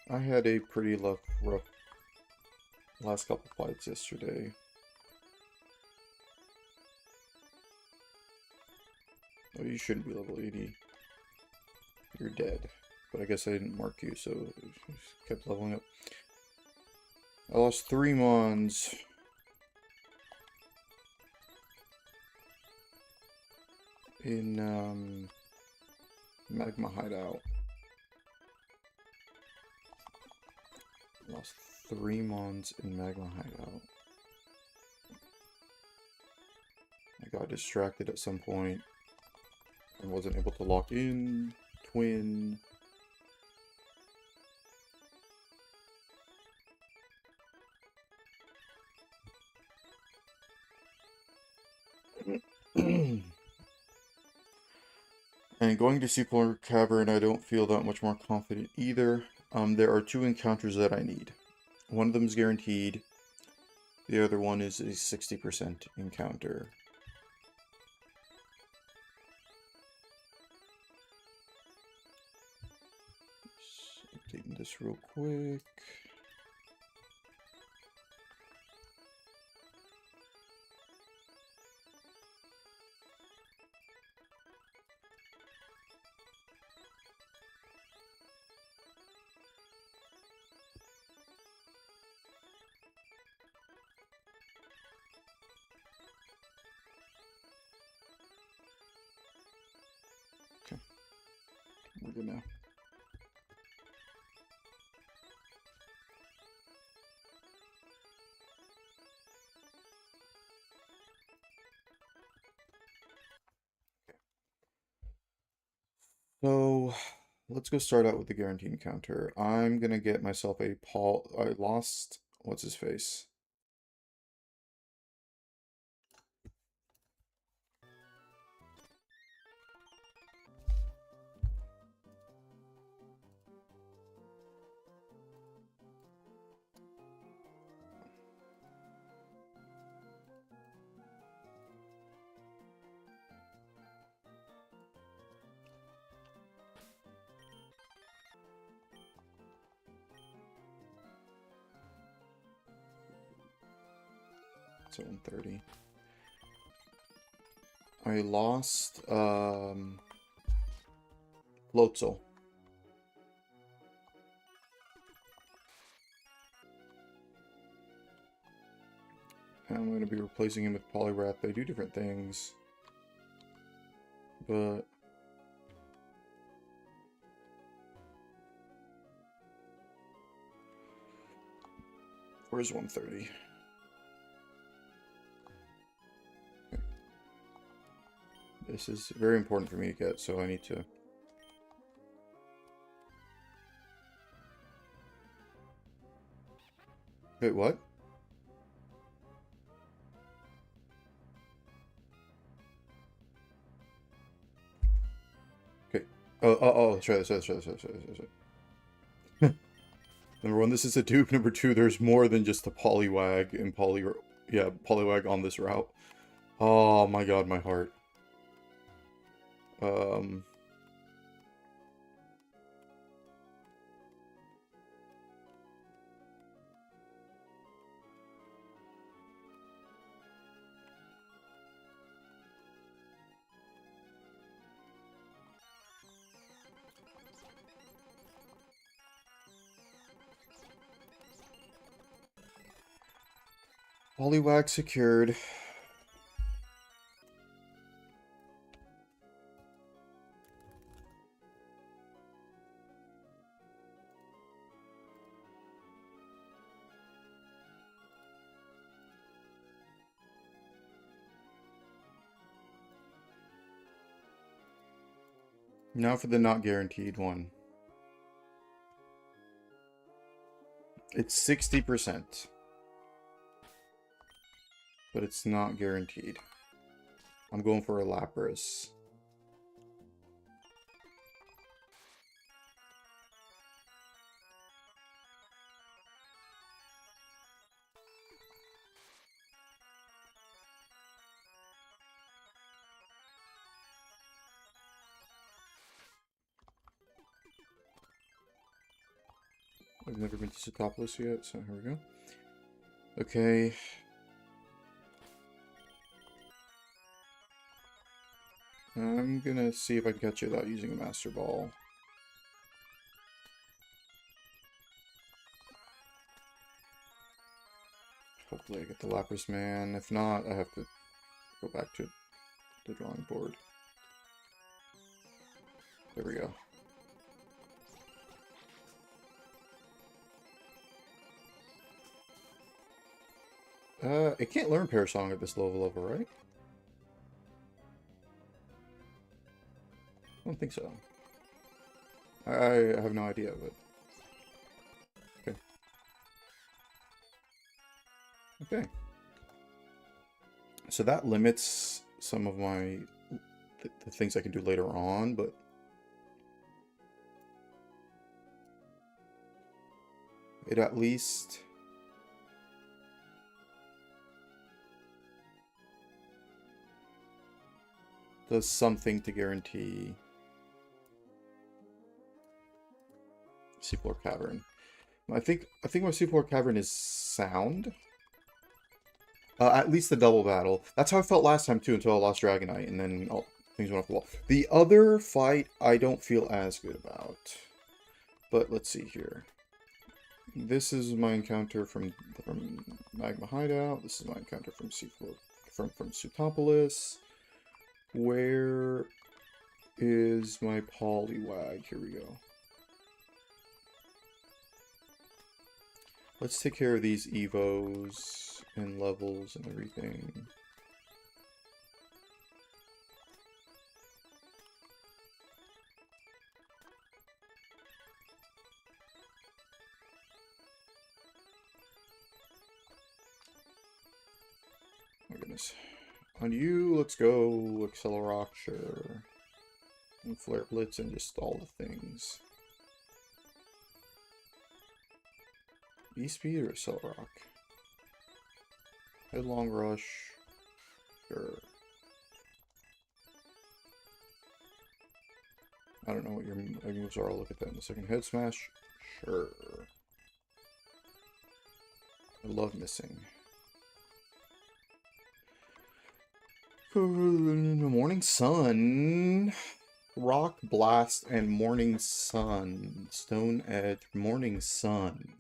I had a pretty rough last couple fights yesterday. Oh, you shouldn't be level 80. You're dead. But I guess I didn't mark you, so just kept leveling up. I lost 3 mons. In, Magma Hideout. Lost 3 mons in Magma Hideout. I got distracted at some point and wasn't able to lock in. Twin. And going to Seafloor Cavern, I don't feel that much more confident either. There are 2 encounters that I need. One of them is guaranteed. The other one is a 60% encounter. Just updating this real quick. Okay, we're good now. So, let's go start out with the guaranteed encounter. I'm gonna get myself a I lost... What's his face? So 130. I lost, Lotso. I'm going to be replacing him with Poliwrath. They do different things. But... where's 130? Okay. This is very important for me to get, so I need to... Wait, what? Okay. Oh, that's right, that's right. Number 1, this is a dupe. Number 2, there's more than just the Poliwag and Poliwag on this route. Oh my god, my heart. Poliwag secured. Now for the not guaranteed one. It's 60%. But it's not guaranteed. I'm going for a Lapras. I've never been to Sootopolis yet, so here we go. Okay. I'm gonna see if I can catch it without using a Master Ball. Hopefully I get the Lapras Man. If not, I have to go back to the drawing board. There we go. It can't learn Parasong at this level, right? I don't think so. I have no idea, but... Okay. Okay. So that limits some of my... the things I can do later on, but... it at least... does something to guarantee Seafloor Cavern. I think my Seafloor Cavern is sound. At least the double battle. That's how I felt last time too, until I lost Dragonite, and then things went off the wall. The other fight I don't feel as good about. But let's see here. This is my encounter from Magma Hideout. This is my encounter from Seafloor, from Sootopolis. Where is my Poliwag? Here we go. Let's take care of these Evos and levels and everything. Oh my goodness. On you, let's go Accelerock, and Flare Blitz, and just all the things. E-Speed or Accelerock? Headlong Rush, sure. I don't know what your moves are, I'll look at that in a second. Head Smash, sure. I love missing. Morning Sun, Rock Blast, and Morning Sun. Stone Edge, Morning Sun.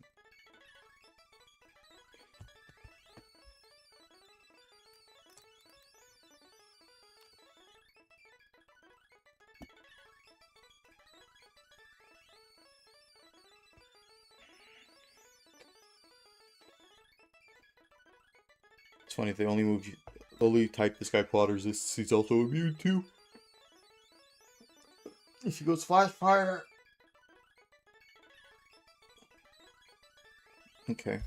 It's funny, if they only move you. Only type this guy Plot resists, he's also immune too. If he goes Flash Fire. Okay.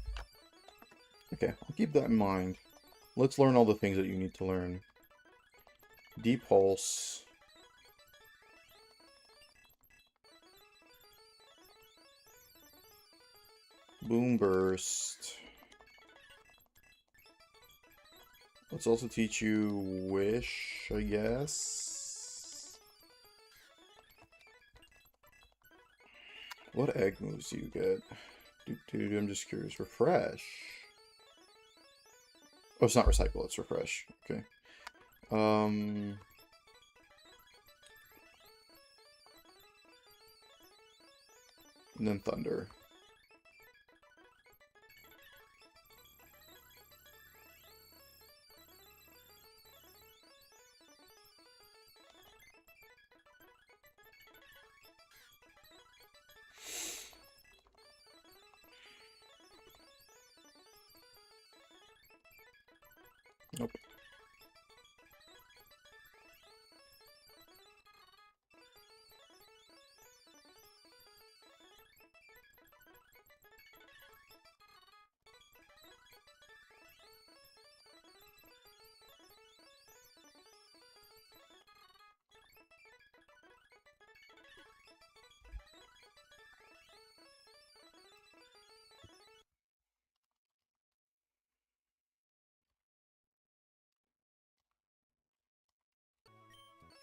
Okay, I'll keep that in mind. Let's learn all the things that you need to learn. Deep Pulse. Boom Burst. Let's also teach you Wish, I guess. What egg moves do you get? Dude, I'm just curious. Refresh. Oh, it's not Recycle, it's Refresh. Okay. And then Thunder. Nope.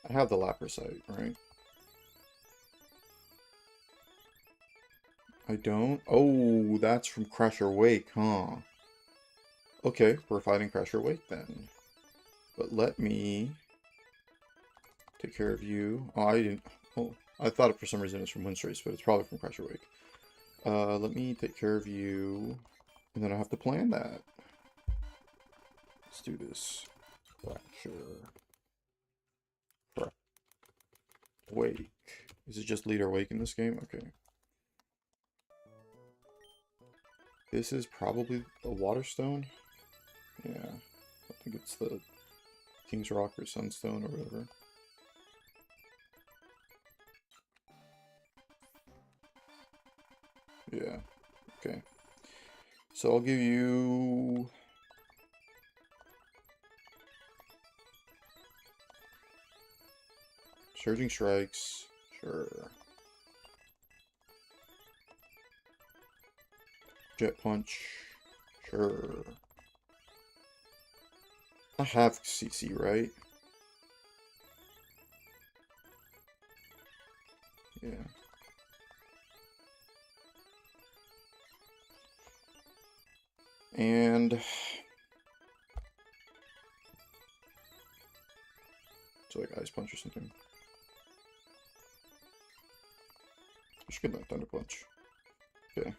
I have the Laprasite, right? I don't? Oh, that's from Crusher Wake, huh? Okay, we're fighting Crusher Wake then. But let me take care of you. Oh, I didn't... Oh, I thought it for some reason it was from Windstrace, but it's probably from Crusher Wake. Let me take care of you. And then I have to plan that. Let's do this. Crusher. Wake. Is it just Leader Wake in this game? Okay. This is probably a Waterstone. Yeah. I think it's the King's Rock or Sunstone or whatever. Yeah. Okay. So I'll give you... Surging Strikes. Sure. Jet Punch. Sure. I have CC, right? Yeah. And... So like Ice Punch or something. I should get that Thunder Punch. Okay.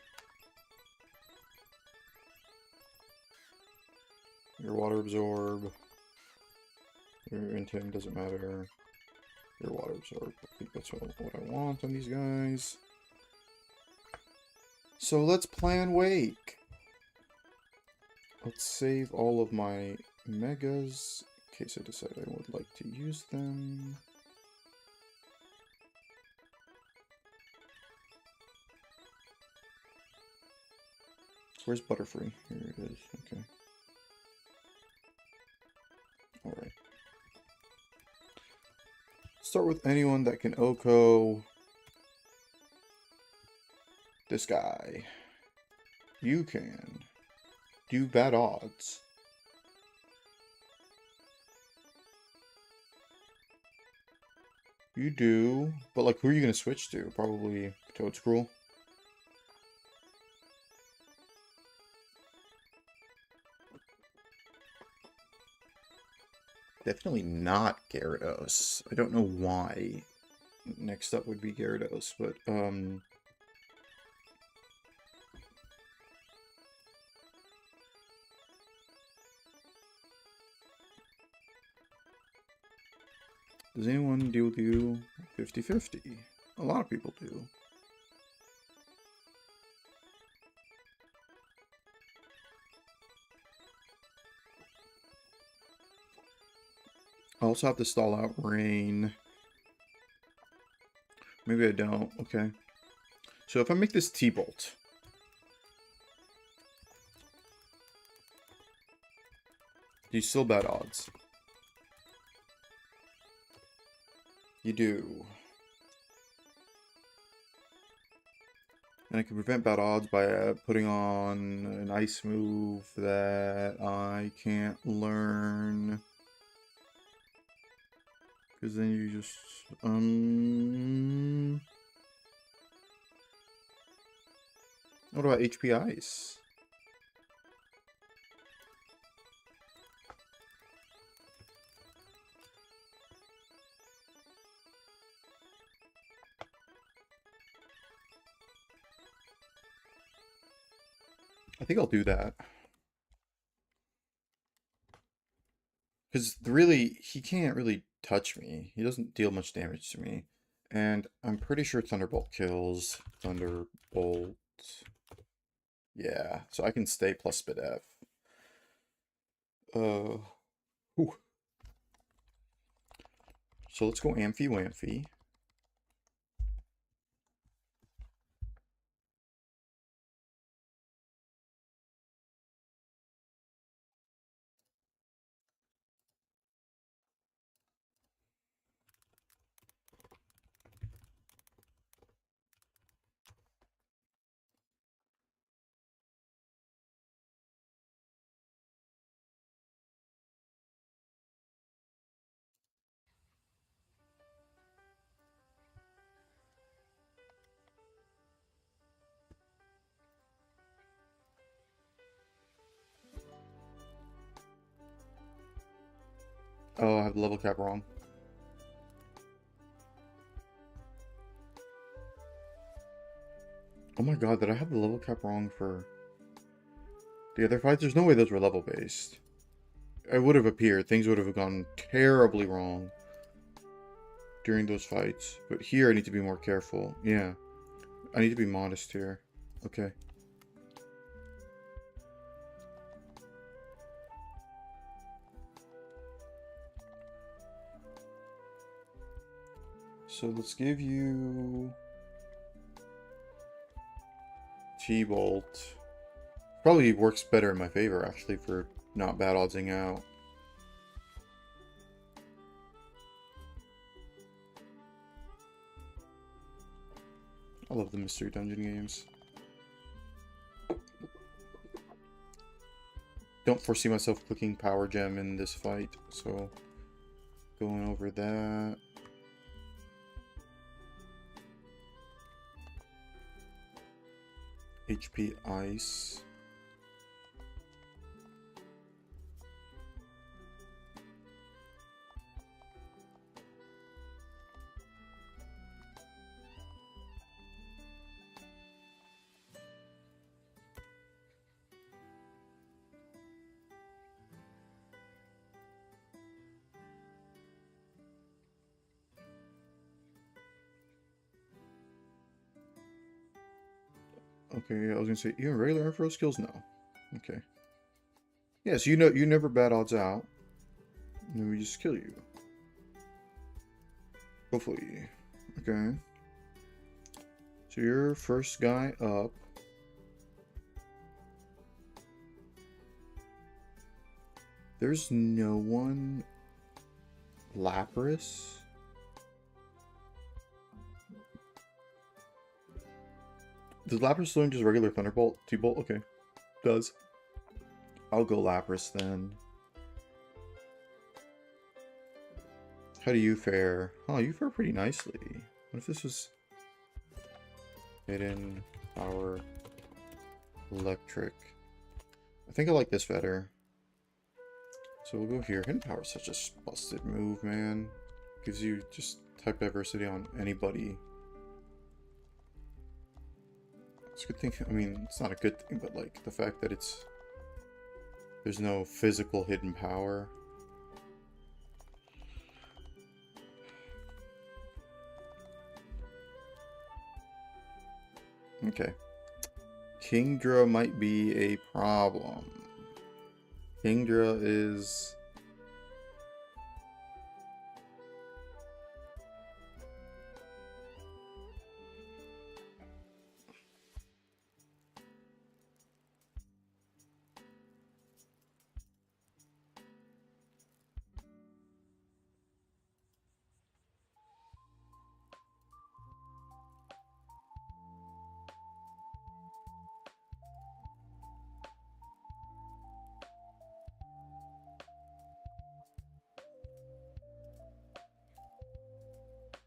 Your Water Absorb. Your Inting doesn't matter. Your Water Absorb. I think that's what I want on these guys. So let's plan Wake. Let's save all of my Megas in case I decide I would like to use them. Where's Butterfree? Here it is. Okay. Alright. Start with anyone that can Oko. This guy. You can do bad odds. You do. But like, who are you going to switch to? Probably Toadscruel. Definitely not Gyarados. I don't know why. Next up would be Gyarados, but does anyone deal with you 50-50? A lot of people do. I also have to stall out Rain. Maybe I don't. Okay. So if I make this T-Bolt. Do you still bad odds? You do. And I can prevent bad odds by putting on an ice move that I can't learn. Because then you just, what about HP Ice? I think I'll do that. Because really, he can't really touch me. He doesn't deal much damage to me. And I'm pretty sure Thunderbolt kills. Thunderbolt. Yeah, so I can stay plus Spit F. Whew. So let's go Amphi Wamphy. Oh, I have the level cap wrong. Oh my god, did I have the level cap wrong for the other fights? There's no way those were level based. I would have appeared. Things would have gone terribly wrong during those fights. But here I need to be more careful. Yeah. I need to be modest here. Okay. So let's give you T-Bolt. Probably works better in my favor, actually, for not bad oddsing out. I love the mystery dungeon games. Don't foresee myself clicking power gem in this fight, so going over that. HP ice. Okay, I was gonna say, even regular info skills? No. Okay. Yeah, so you never bad odds out. And then we just kill you. Hopefully. Okay. So you're first guy up. There's no one. Lapras? Does Lapras learn just regular Thunderbolt? T-Bolt? Okay. Does. I'll go Lapras then. How do you fare? Oh, you fare pretty nicely. What if this was hidden power electric? I think I like this better. So we'll go here. Hidden power is such a busted move, man. Gives you just type diversity on anybody. It's a good thing. I mean, it's not a good thing, but like the fact that there's no physical hidden power. Okay. Kingdra might be a problem. Kingdra is...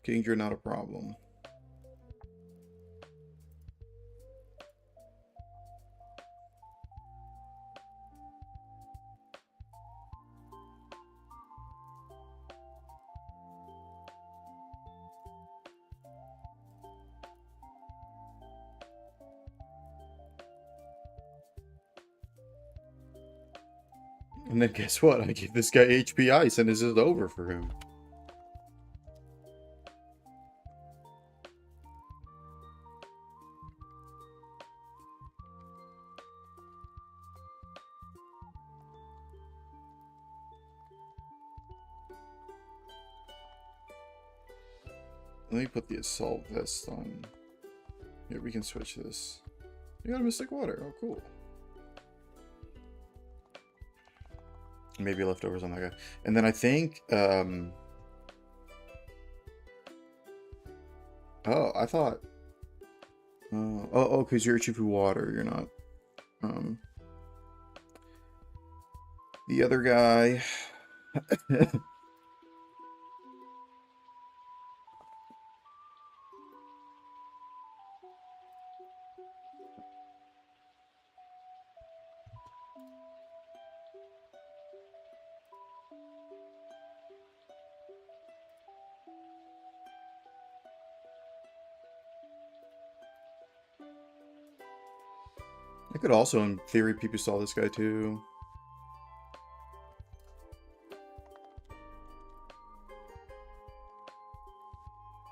Kingdra not a problem. And then guess what? I give this guy HP Ice and this is over for him. Let me put the assault vest on. Yeah, we can switch this. You got a Mystic Water. Oh, cool. Maybe leftovers on that guy. And then I think, oh, I thought, because you're Chifu Water, you're not, the other guy. I could also, in theory, PP stall this guy too.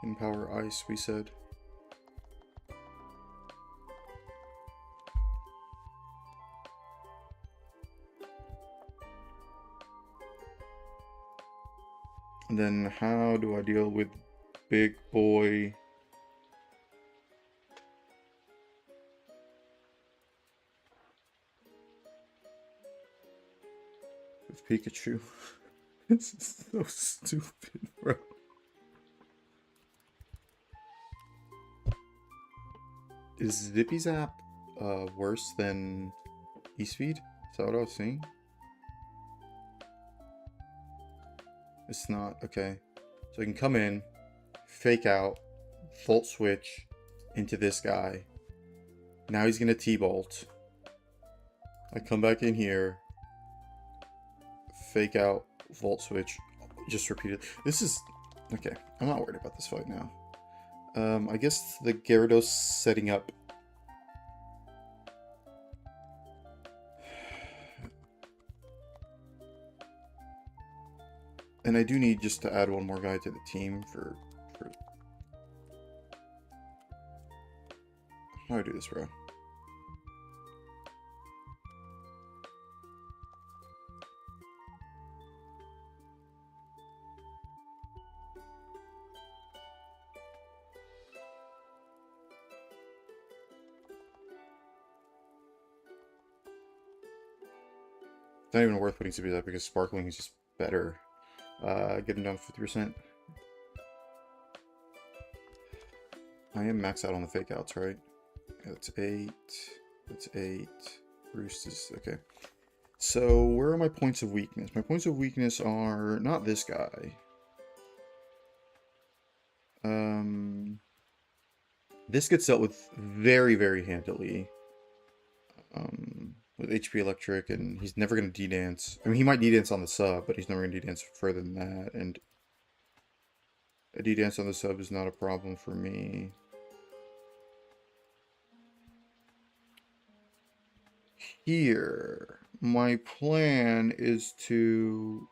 Empower ice, we said. And then how do I deal with big boy? With Pikachu. This is so stupid, bro. Is Zippy Zap worse than E-Speed? Is that what I was saying? It's not. Okay. So I can come in, fake out, Volt Switch into this guy. Now he's going to T-Bolt. I come back in here, fake out, Volt Switch, just repeat it. This is... Okay, I'm not worried about this fight now. I guess the Gyarados setting up... And I do need just to add one more guy to the team for... How do I do this, bro? It's not even worth putting CP that because Sparkling is just better. Get him down to 50%. I am maxed out on the fake outs, right? That's 8. That's 8. Roost is... Okay. So, where are my points of weakness? My points of weakness are not this guy. This gets dealt with very, very handily. With HP Electric, and he's never going to D-Dance. I mean, he might D-Dance on the sub, but he's never going to D-Dance further than that, and a D-Dance on the sub is not a problem for me. Here, my plan is to...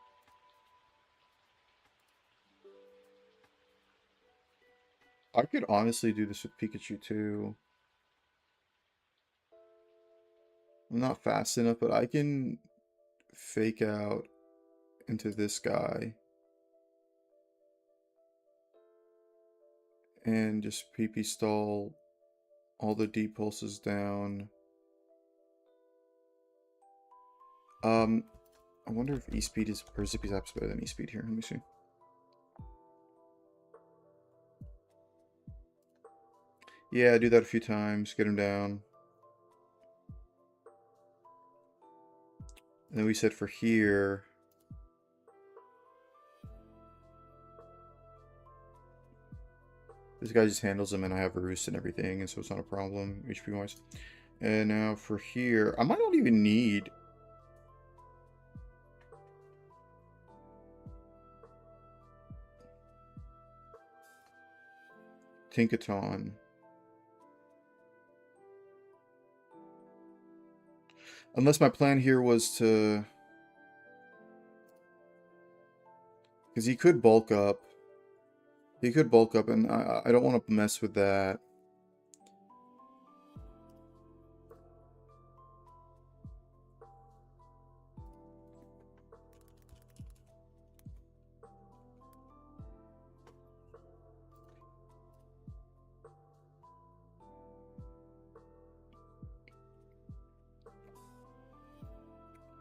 I could honestly do this with Pikachu too. I'm not fast enough, but I can fake out into this guy and just PP stall all the D pulses down. I wonder if E-Speed is, or Zippy Zap's better than E-Speed here. Let me see. Yeah, do that a few times, get him down. And then we said for here, this guy just handles him and I have a roost and everything, and so it's not a problem, HP wise. And now for here, I might not even need... Tinkaton. Unless my plan here was to... Because he could bulk up. He could bulk up, and I don't want to mess with that.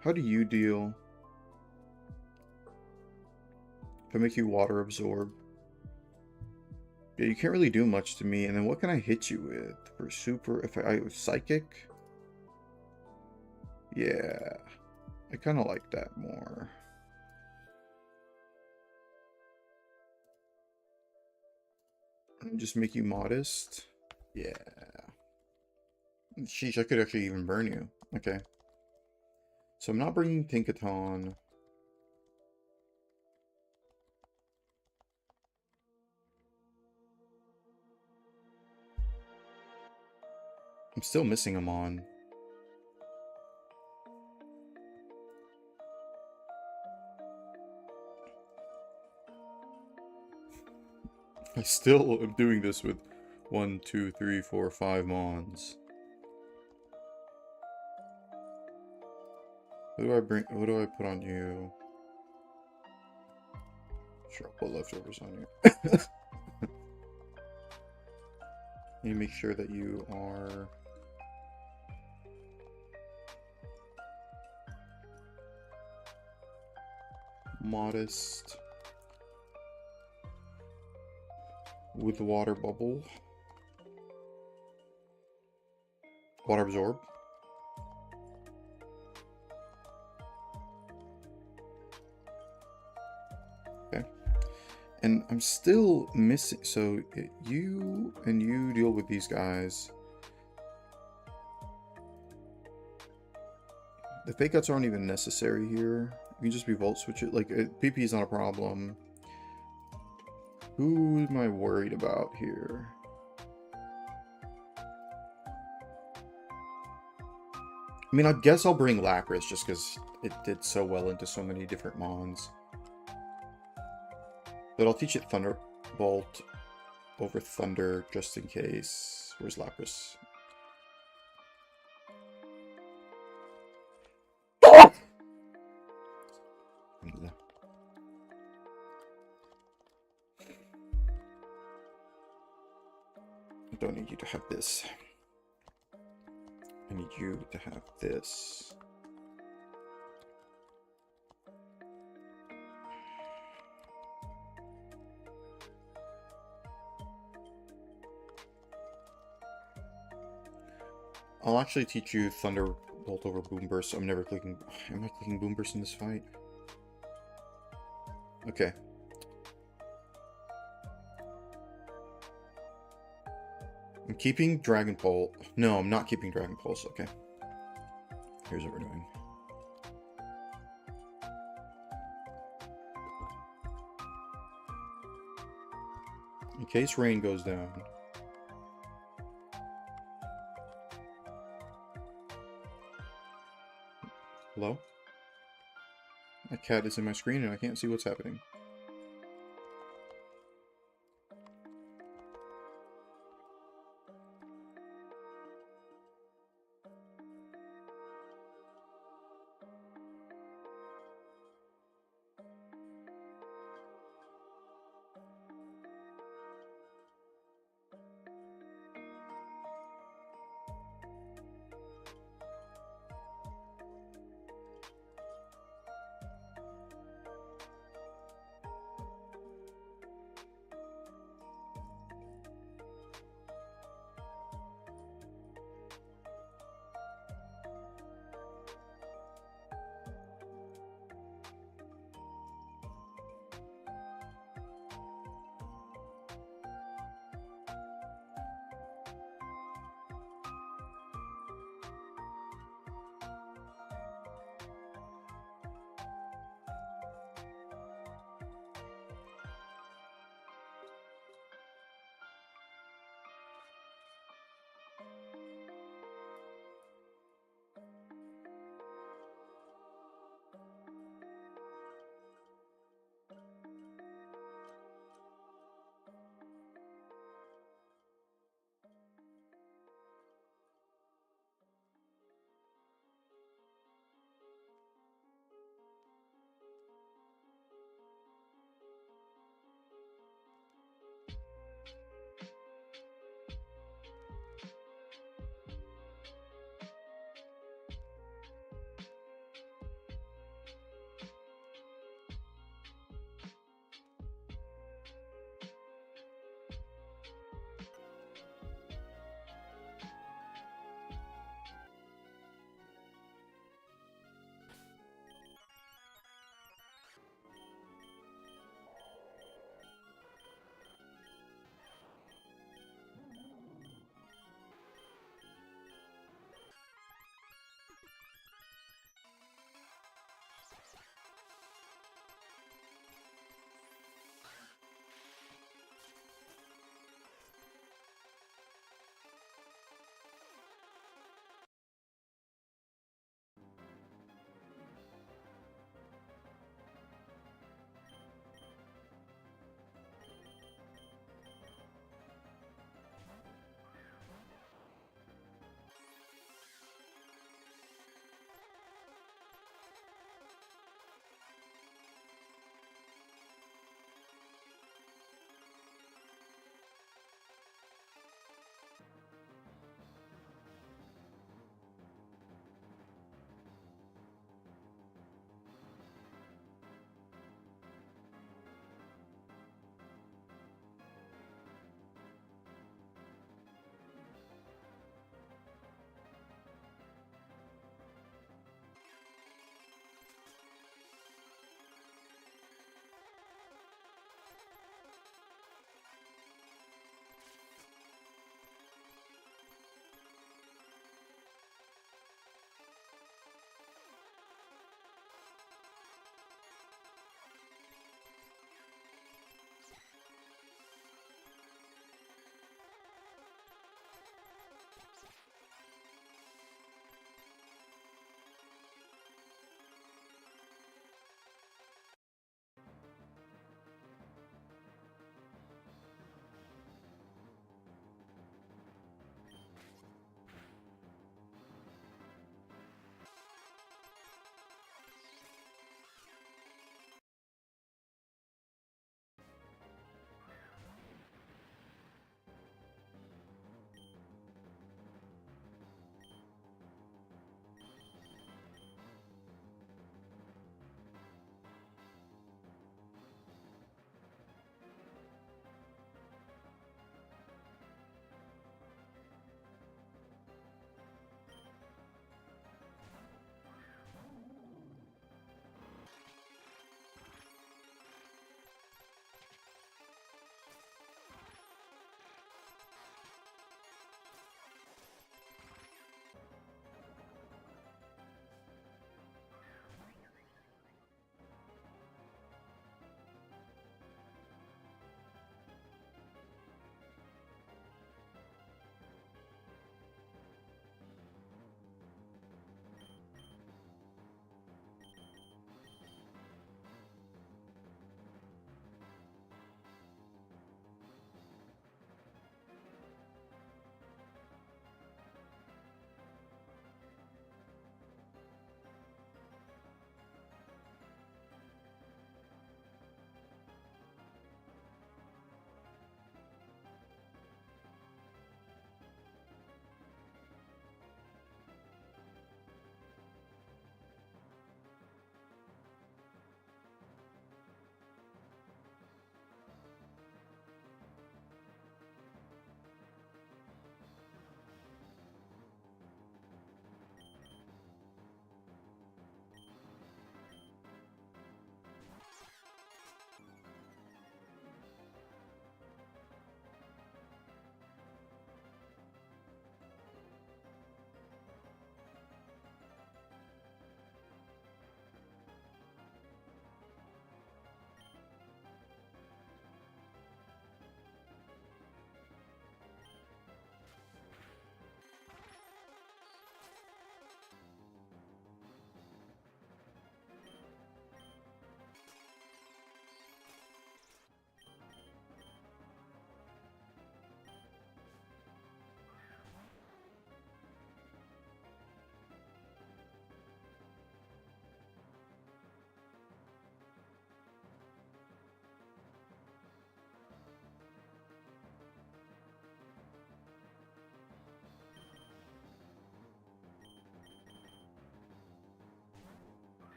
How do you deal? If I make you water absorb. Yeah, you can't really do much to me. And then what can I hit you with? For super, if I psychic? Yeah. I kind of like that more. Just make you modest? Yeah. Sheesh, I could actually even burn you. Okay. So I'm not bringing Tinkaton. I'm still missing him on. I still am doing this with 1, 2, 3, 4, 5 mons. What do I bring? What do I put on you? Sure, I'll put leftovers on you. Need to make sure that you are modest with the water bubble. Water absorb. Okay. And I'm still missing, so you and you deal with these guys. The fake outs aren't even necessary here. You can just be Volt Switch it. Like, PP is not a problem. Who am I worried about here? I mean, I guess I'll bring Lapras just because it did so well into so many different mons. But I'll teach it Thunderbolt over Thunder just in case. Where's Lapras? I don't need you to have this. I need you to have this. I'll actually teach you Thunderbolt over Boomburst. I'm never clicking... Am I clicking Boomburst in this fight? Okay. I'm keeping Dragon Pulse. No, I'm not keeping Dragon Pulse. Okay. Here's what we're doing. In case rain goes down. Hello? My cat is in my screen and I can't see what's happening.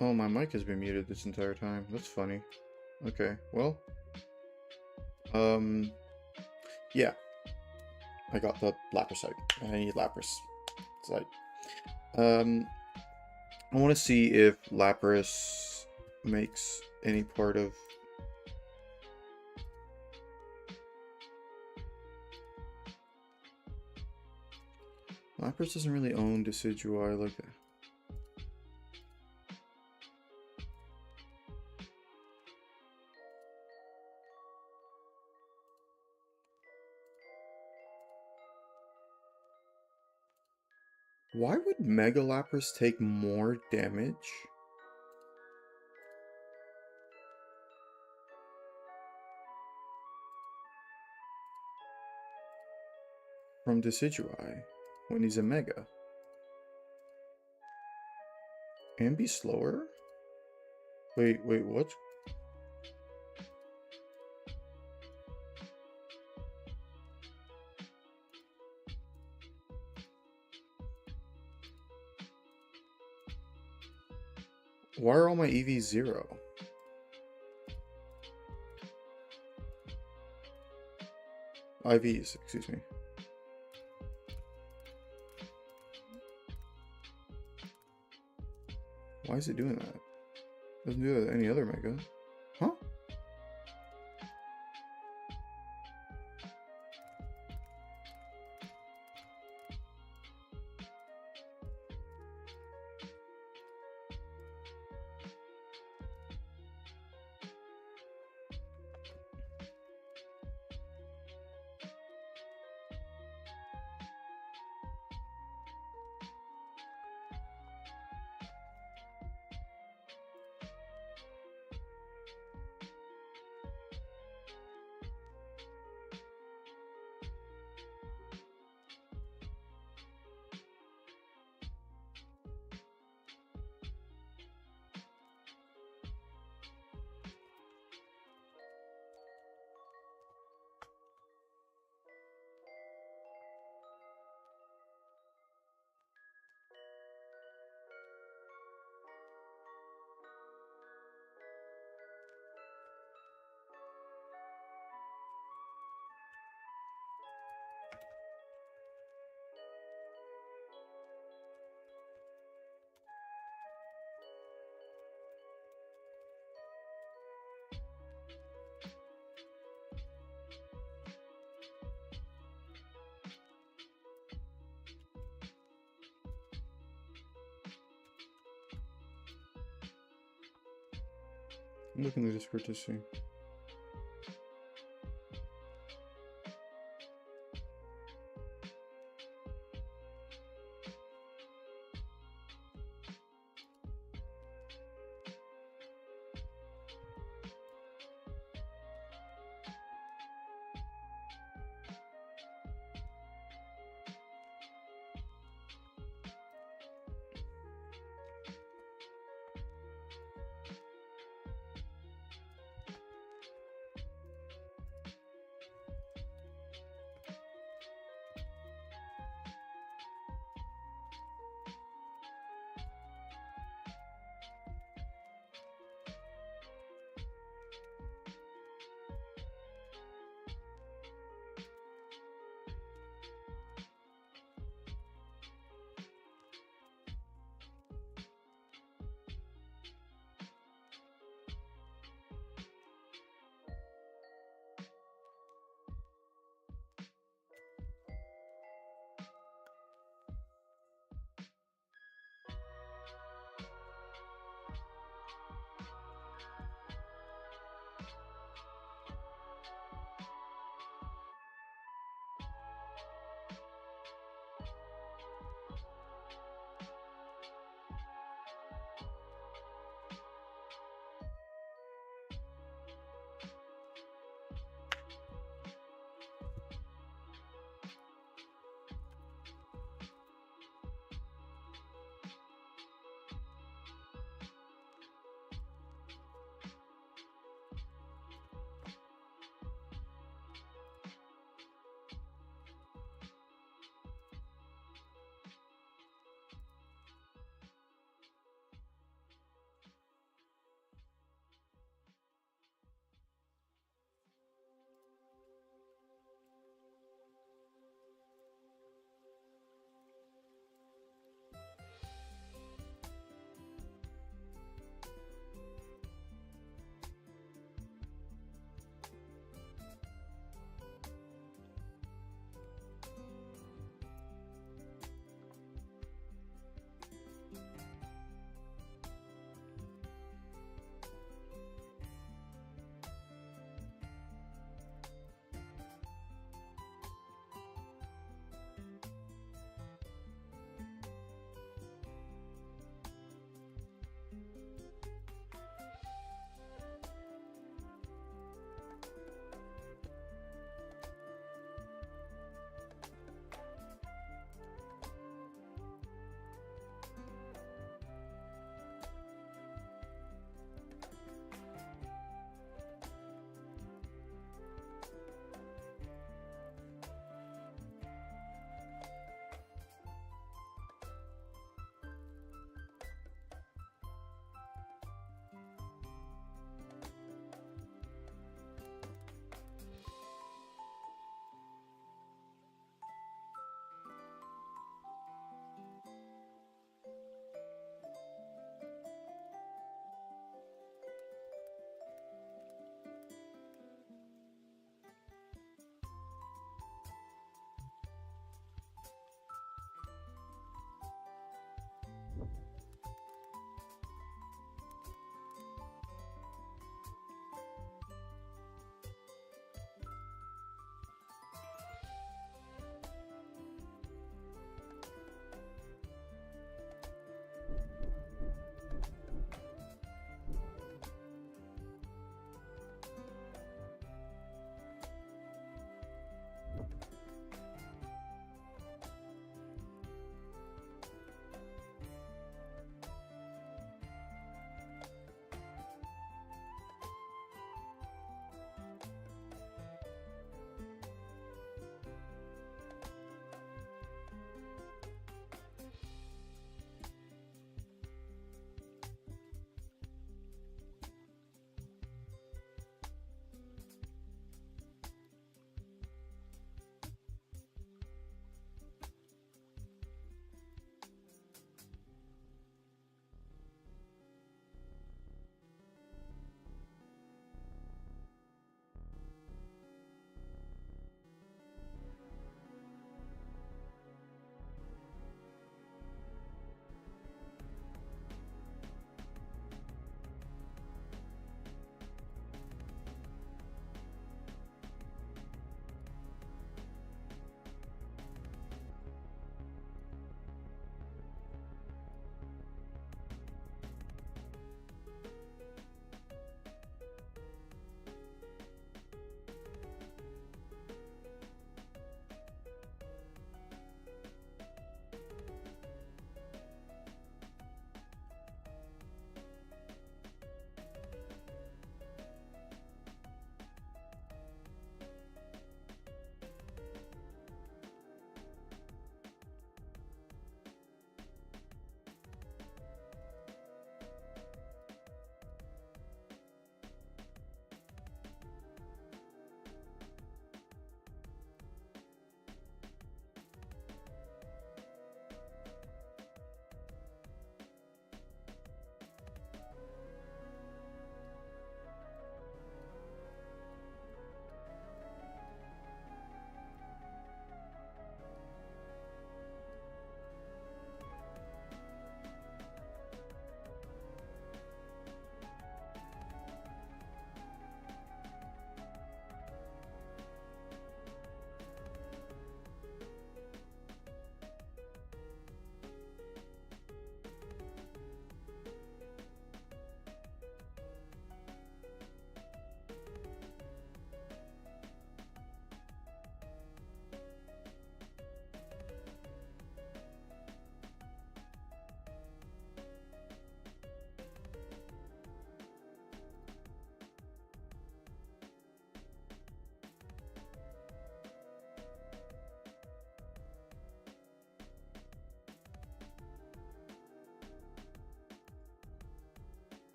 Oh, my mic has been muted this entire time. That's funny. Okay, well. Yeah. I got the Lapras out. I need Lapras. It's like, I want to see if Lapras makes any part of... Lapras doesn't really own Decidueye like that. Why would Mega Lapras take more damage? From Decidueye when he's a Mega? And be slower? Wait, what? Why are all my EVs 0? IVs, excuse me. Why is it doing that? Doesn't do that with any other Mega. Huh? I'm looking at the Discord to see.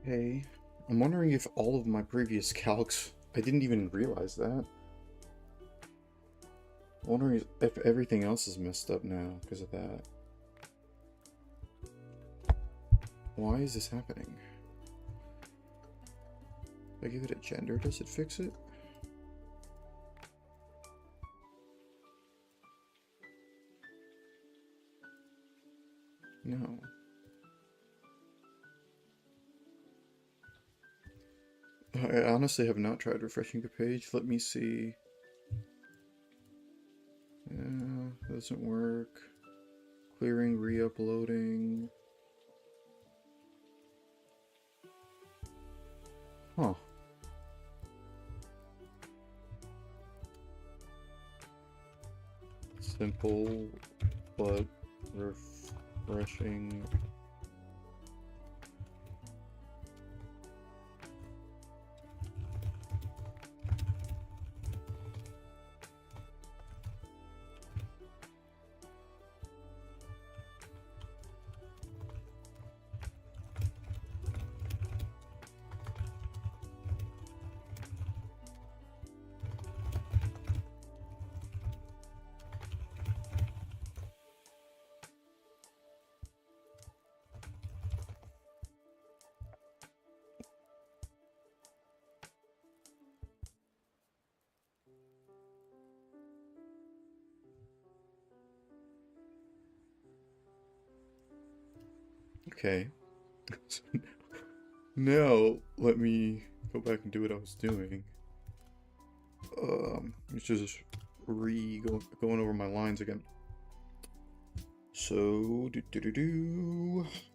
Okay. I'm wondering if all of my previous calcs... I didn't even realize that. I'm wondering if everything else is messed up now because of that. Why is this happening? If I give it a gender, does it fix it? No. I honestly have not tried refreshing the page. Let me see. Yeah, doesn't work. Clearing, re-uploading. Huh. Simple, but refreshing. Okay. Now, let me go back and do what I was doing. It's just going over my lines again. So,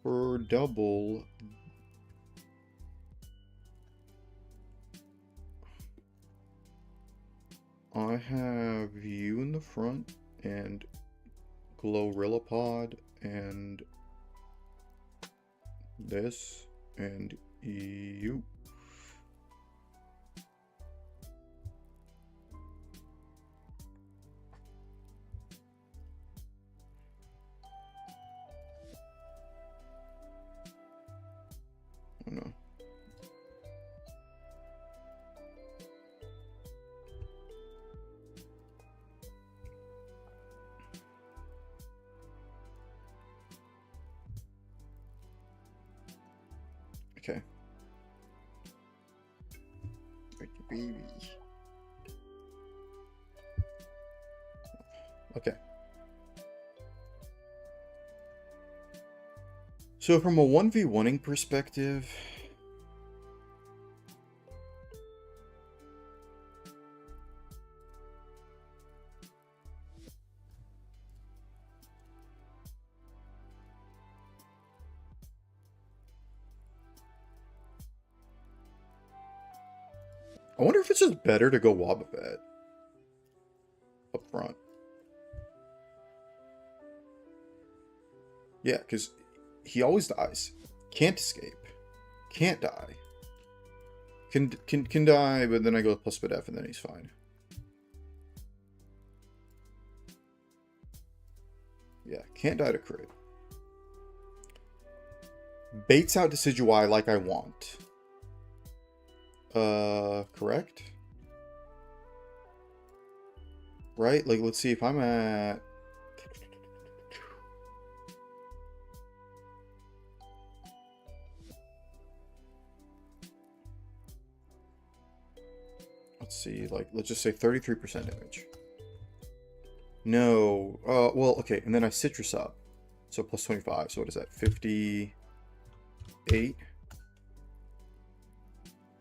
for double, I have you in the front and Glorilla Pod and this and you. Oh no. Okay. Baby. Okay. So from a 1v1ing perspective, I wonder if it's just better to go Wobbuffet up front. Yeah, because he always dies. Can't escape. Can't die. Can die, but then I go plus F and then he's fine. Yeah, can't die to crit. Baits out Decidueye like I want. Correct? Right? Like, let's see if I'm at... Let's see, like, let's just say 33% damage. No. Well, okay, and then I Citrus up. So plus 25, so what is that? 58?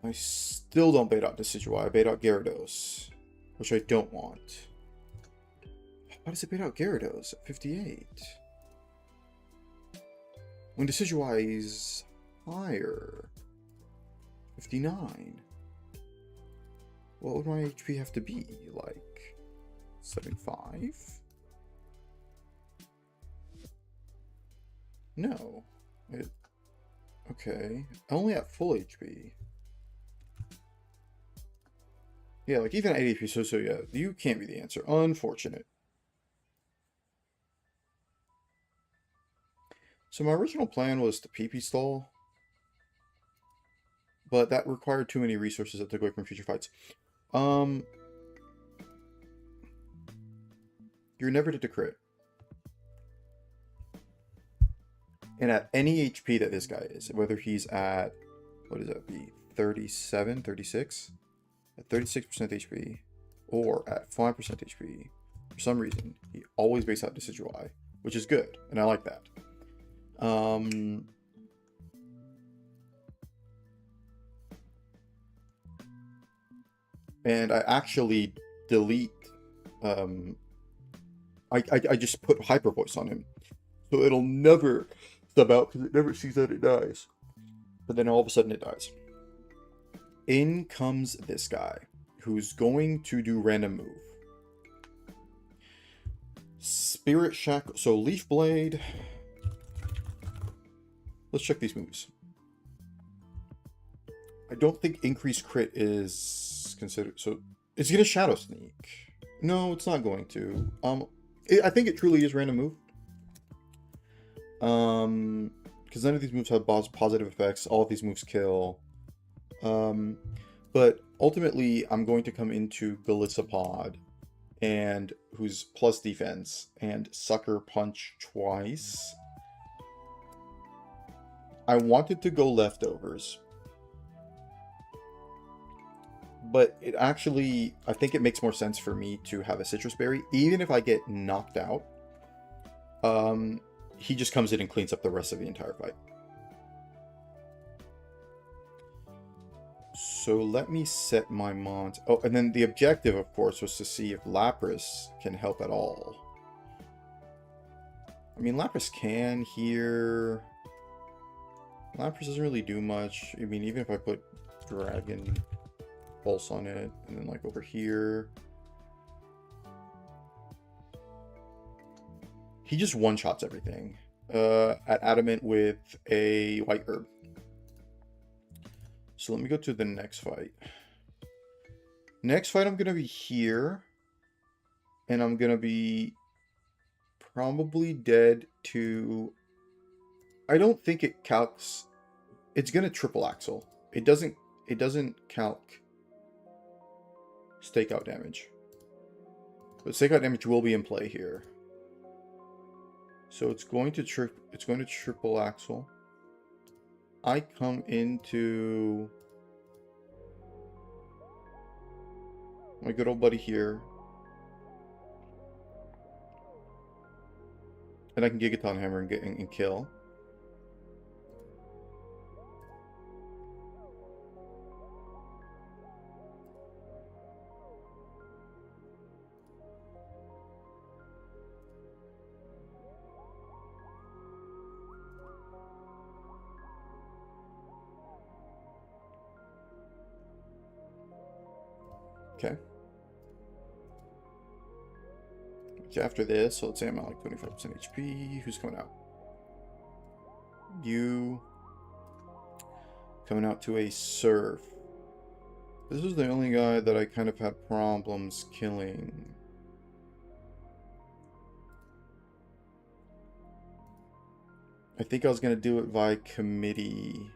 I still don't bait out Decidueye. I bait out Gyarados, which I don't want. Why does it bait out Gyarados at 58? When Decidueye is higher. 59. What would my HP have to be? Like 75? No. Okay. Only at full HP. Yeah, like even at 80 HP, so yeah, you can't be the answer. Unfortunate. So my original plan was to PP stall. but that required too many resources that took away from future fights. You're never to crit. And at any HP that this guy is, whether he's at, what does that be, 37, 36? At 36% HP, or at 5% HP, for some reason, he always makes out Decidueye, which is good, and I like that. And I actually delete, I just put Hyper Voice on him. So it'll never stub out because it never sees that it dies. But then all of a sudden it dies. In comes this guy who's going to do random move. Spirit Shackle. So Leaf Blade. Let's check these moves. I don't think increased crit is considered. So it's going to Shadow Sneak. No, it's not going to. I think it truly is random move. Because none of these moves have positive effects. All of these moves kill. But ultimately, I'm going to come into Golisopod, and who's plus defense, and Sucker Punch twice. I wanted to go Leftovers, but it actually, I think it makes more sense for me to have a Citrus Berry, even if I get knocked out. He just comes in and cleans up the rest of the entire fight. So let me set my mons. Oh, and then the objective, of course, was to see if Lapras can help at all. I mean, Lapras can here. Lapras doesn't really do much. I mean, even if I put Dragon Pulse on it, and then like over here. He just one-shots everything. At Adamant with a White Herb. So let me go to the next fight. Next fight, I'm going to be here. And I'm going to be probably dead to... I don't think it calcs... It's going to triple axle. It doesn't calc stakeout damage. But stakeout damage will be in play here. So it's going to triple axle. I come into my good old buddy here. And I can Gigaton Hammer and kill. Okay. After this, so let's say I'm at like 25% HP. Who's coming out? You. Coming out to a Surf. This is the only guy that I kind of had problems killing. I think I was going to do it via committee.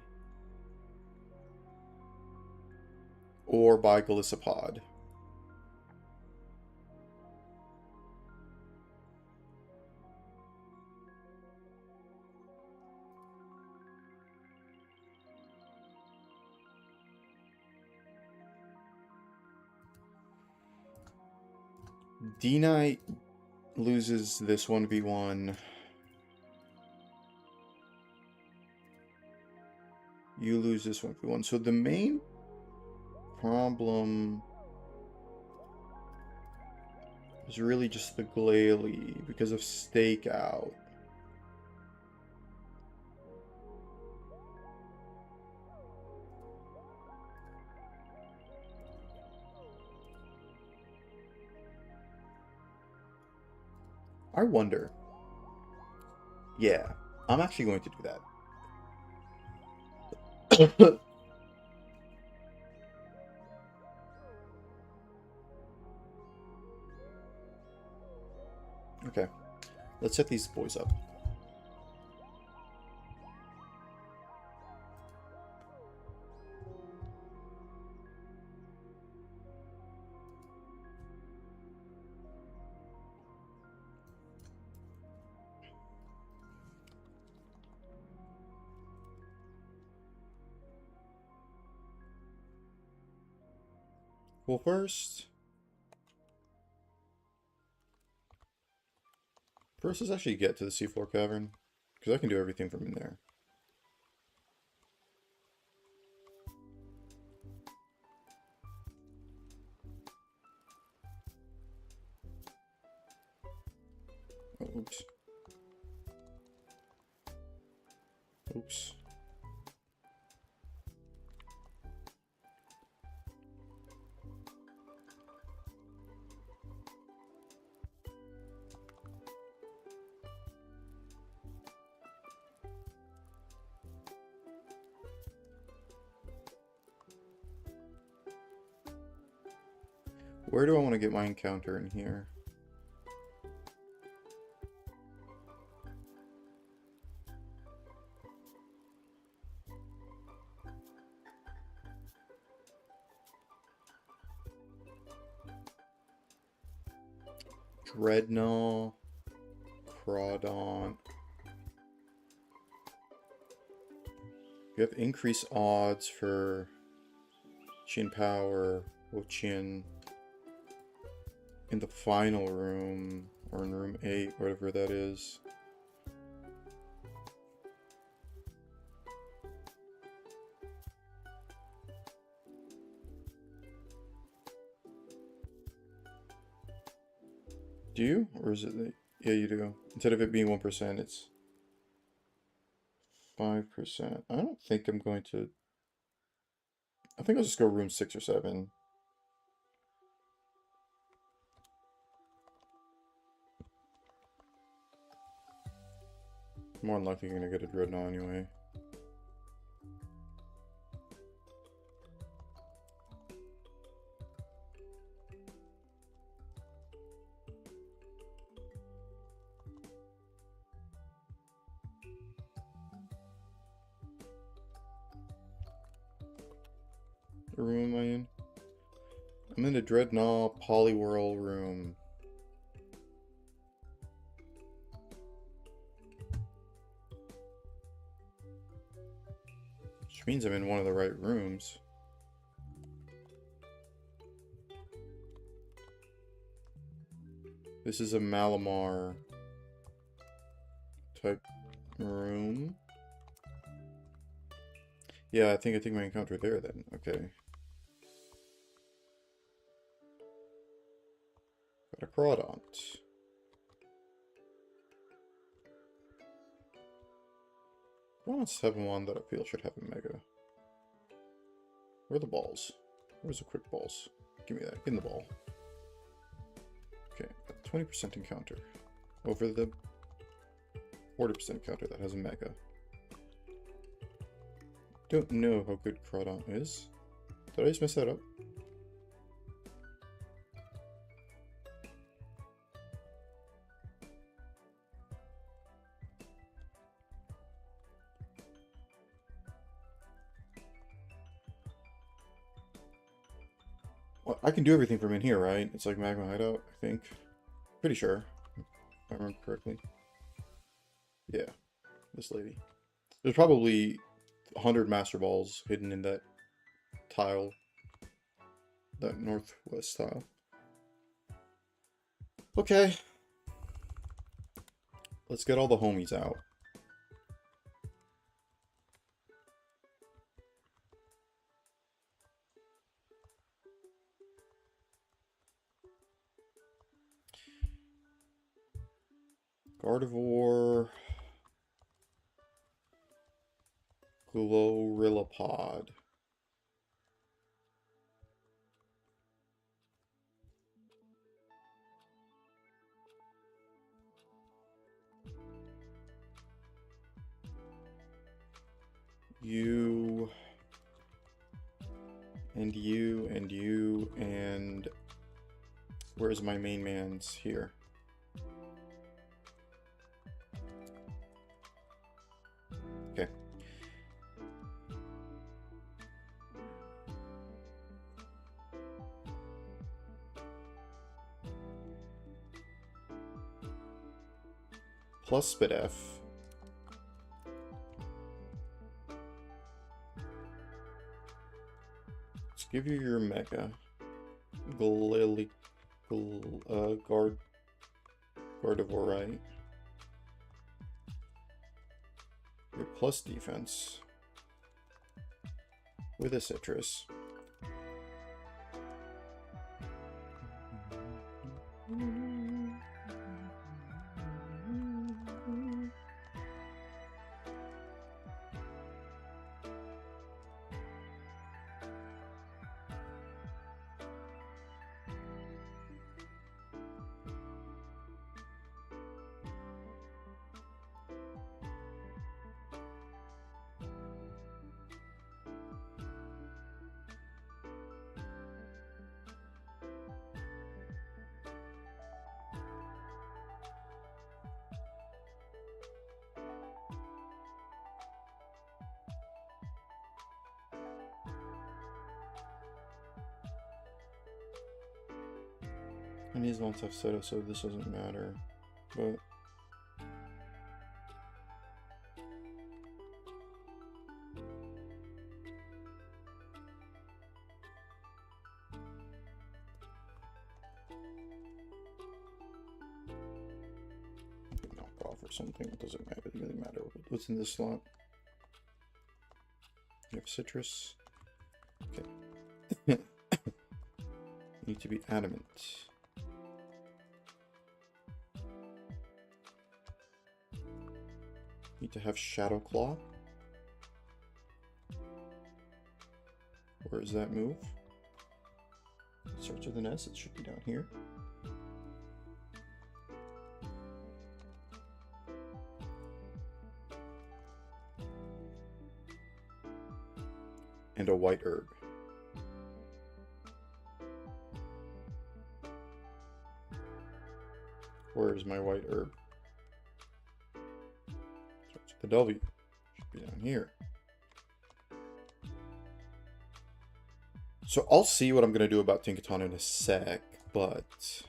Or by Golisopod. D-Knight loses this 1v1. You lose this 1v1. So the main problem is really just the Glalie because of Stakeout. I wonder. Yeah, I'm actually going to do that. Okay, let's set these boys up. Well, first let's actually get to the Seafloor Cavern, because I can do everything from in there. Oh, oops. Oops. Where do I want to get my encounter in here? Dreadnought, Crawdon. You have increased odds for Chin Power, or Chin in the final room, or in room 8, whatever that is. Do you? Or is it... Yeah, you do. Instead of it being 1%, it's 5%. I don't think I'm going to... I think I'll just go room 6 or 7. More than likely going to get a Dreadnought anyway. What room am I in? I'm in the Dreadnought Poliwhirl room. Which means I'm in one of the right rooms. This is a Malamar type room. Yeah, I think I take my encounter there then. Okay. Got a Crawdont. Crawdonts have one that I feel should have a Mega. Where are the balls? Where's the quick balls? Give me that. In the ball. Okay, got 20% encounter. Over the 40% encounter that has a Mega. Don't know how good Crawdon is. Did I just mess that up? Well, I can do everything from in here, right? It's like Magma Hideout, I think. Pretty sure, if I remember correctly. Yeah, this lady. There's probably 100 Master Balls hidden in that tile. That northwest tile. Okay. Let's get all the homies out. Gardevoir. Glorillapod. You and you and you and where's my main man's here? Okay. Plus Spidef. Let's give you your Mega. Gardevorite. Your plus defense with a citrus. And these don't have Seto, so this doesn't matter. But knock off or something. It doesn't matter. It really matter what's in this slot. You have citrus. Okay. You need to be adamant. Need to have Shadow Claw. Where is that move? It starts with an S. It should be down here. And a white herb. Where is my white herb? Starts with the W. Should be down here. So I'll see what I'm going to do about Tinkaton in a sec, but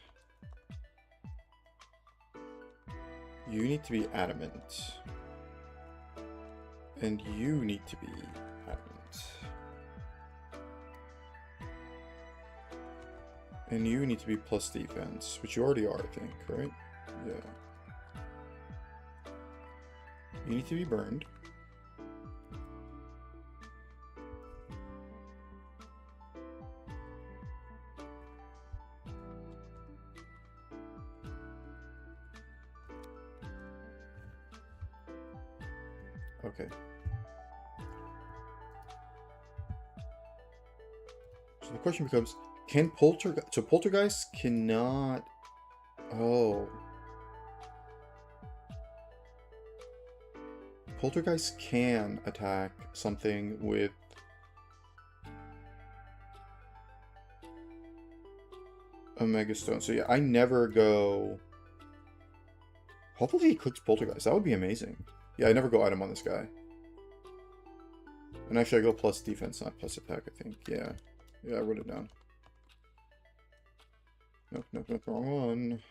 you need to be adamant. And you need to be adamant. And you need to be plus defense, which you already are, I think, right? Yeah. You need to be burned. Okay. So the question becomes, can Poltergeist... So Poltergeist cannot... Oh. Poltergeist can attack something with... a Megastone. So yeah, I never go... Hopefully he clicks Poltergeist. That would be amazing. Yeah, I never go item on this guy. And actually I go plus defense, not plus attack, I think. Yeah. Yeah, I wrote it down. Nope, nope, nope, wrong one.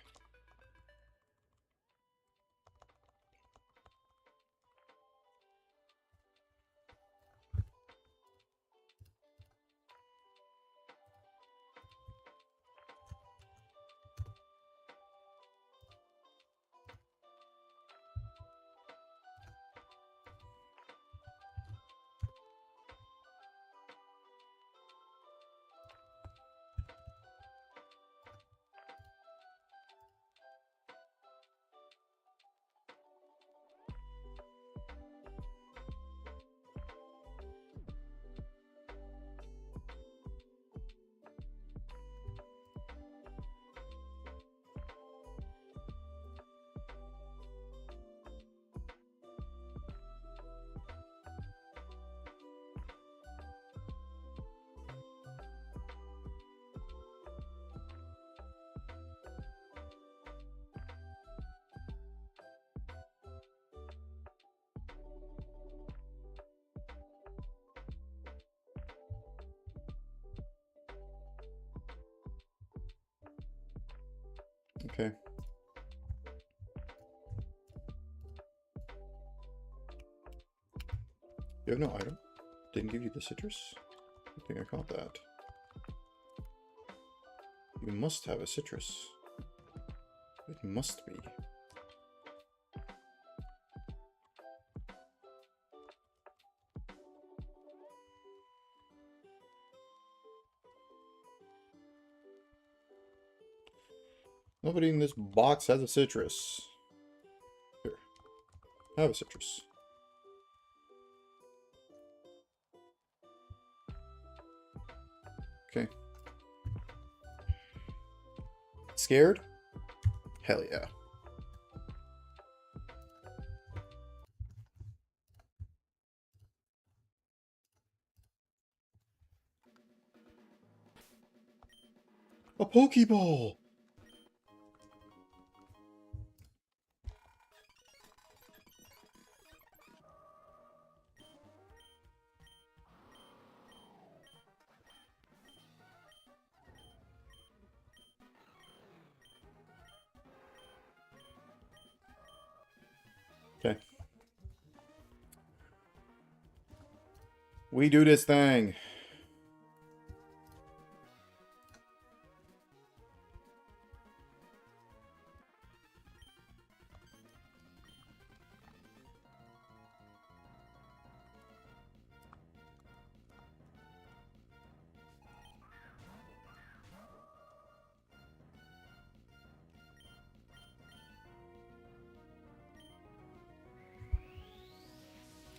Okay. You have no item? Didn't give you the citrus? I think I caught that. You must have a citrus. It must be. Nobody in this box has a citrus. Here. Have a citrus. Okay. Scared? Hell yeah. A Pokeball! Okay. We do this thing.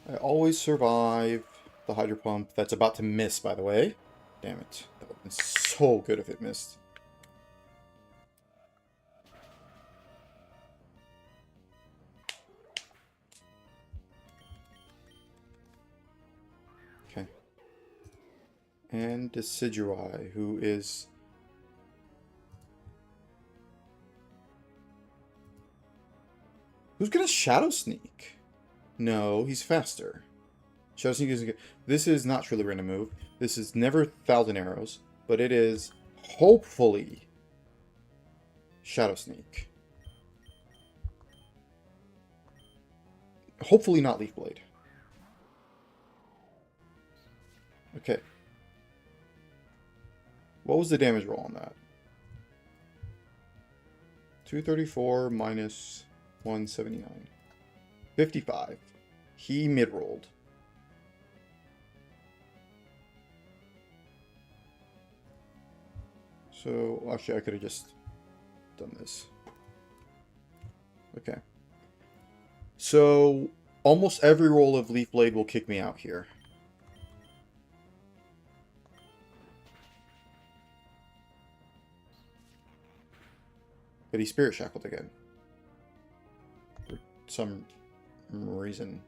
I always survive the hydro pump that's about to miss, by the way. Damn it. That would have been so good if it missed. Okay. And Decidueye, who is... Who's gonna Shadow Sneak? No, he's faster. Shadow Sneak isn't good. This is not truly random move. This is never 1,000 arrows, but it is hopefully Shadow Sneak. Hopefully not Leaf Blade. Okay. What was the damage roll on that? 234 minus 179. 55. He mid-rolled. So, actually, I could have just done this. Okay. So, almost every roll of Leaf Blade will kick me out here. But he's Spirit Shackled again. For some reason.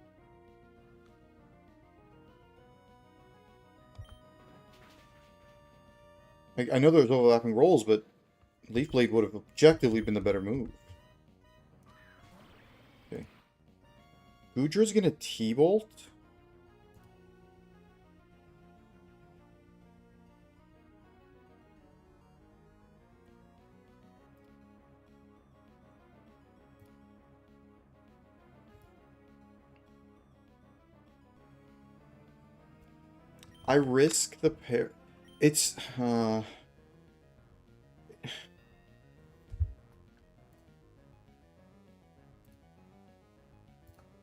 I know there's overlapping rolls, but Leaf Blade would have objectively been the better move. Okay. Goodra's gonna T-Bolt? I risk the pair. It's,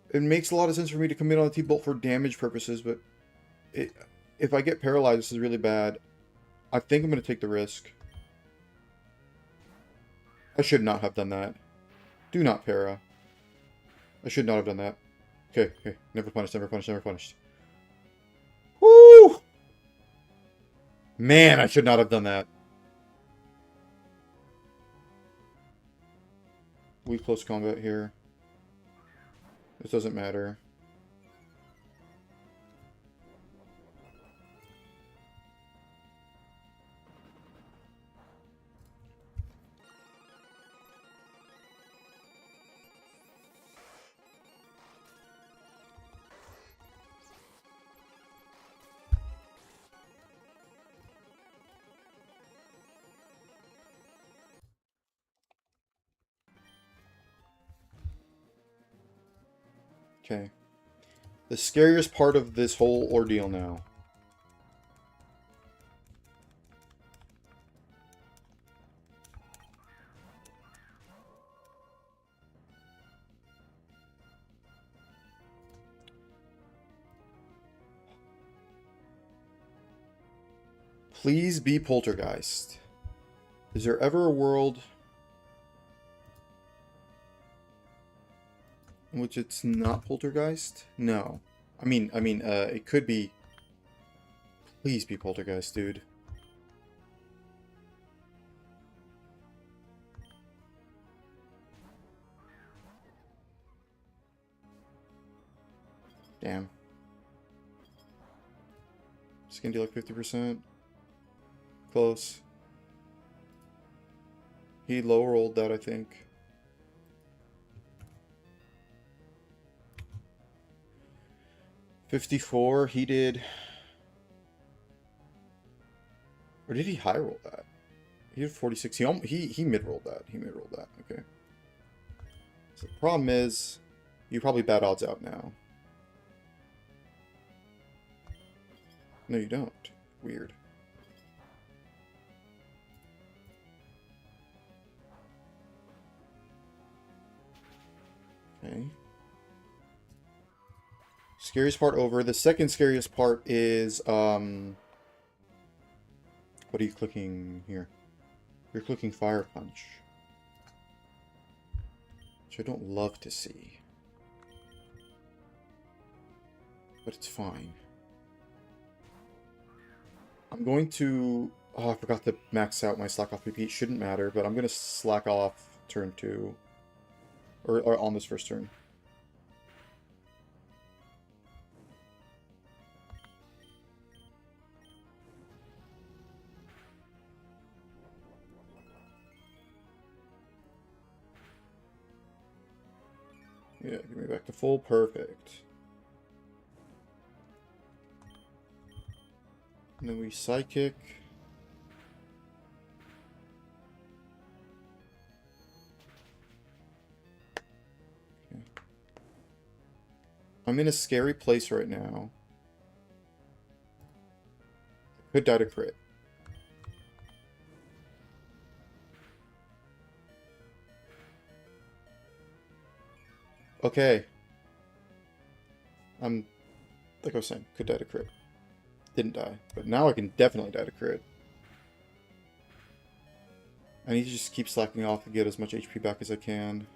it makes a lot of sense for me to commit on a T-Bolt for damage purposes, but if I get paralyzed, this is really bad. I think I'm going to take the risk. I should not have done that. Do not para. I should not have done that. Okay, okay. Never punished, never punished, never punished. Woo! Man, I should not have done that. We close combat here. This doesn't matter. Okay. The scariest part of this whole ordeal now. Please be Poltergeist. Is there ever a world in which it's not Poltergeist? No. I mean, it could be. Please be Poltergeist, dude. Damn. Just gonna do like 50%. Close. He low rolled that, I think. $54. He did. Or did he high roll that? He did 46. He mid rolled that. He mid rolled that. Okay. So the problem is, you probably bad odds out now. No, you don't. Weird. Okay. Scariest part over. The second scariest part is, what are you clicking here? You're clicking Fire Punch. Which I don't love to see. But it's fine. I'm going to... Oh, I forgot to max out my slack off PP. It shouldn't matter, but I'm going to slack off turn 2. Or on this first turn. Yeah, give me back to full. Perfect. And then we Psychic. Okay. I'm in a scary place right now. Could die to crit. Okay. Like I was saying, could die to crit. Didn't die. But now I can definitely die to crit. I need to just keep slacking off to get as much HP back as I can.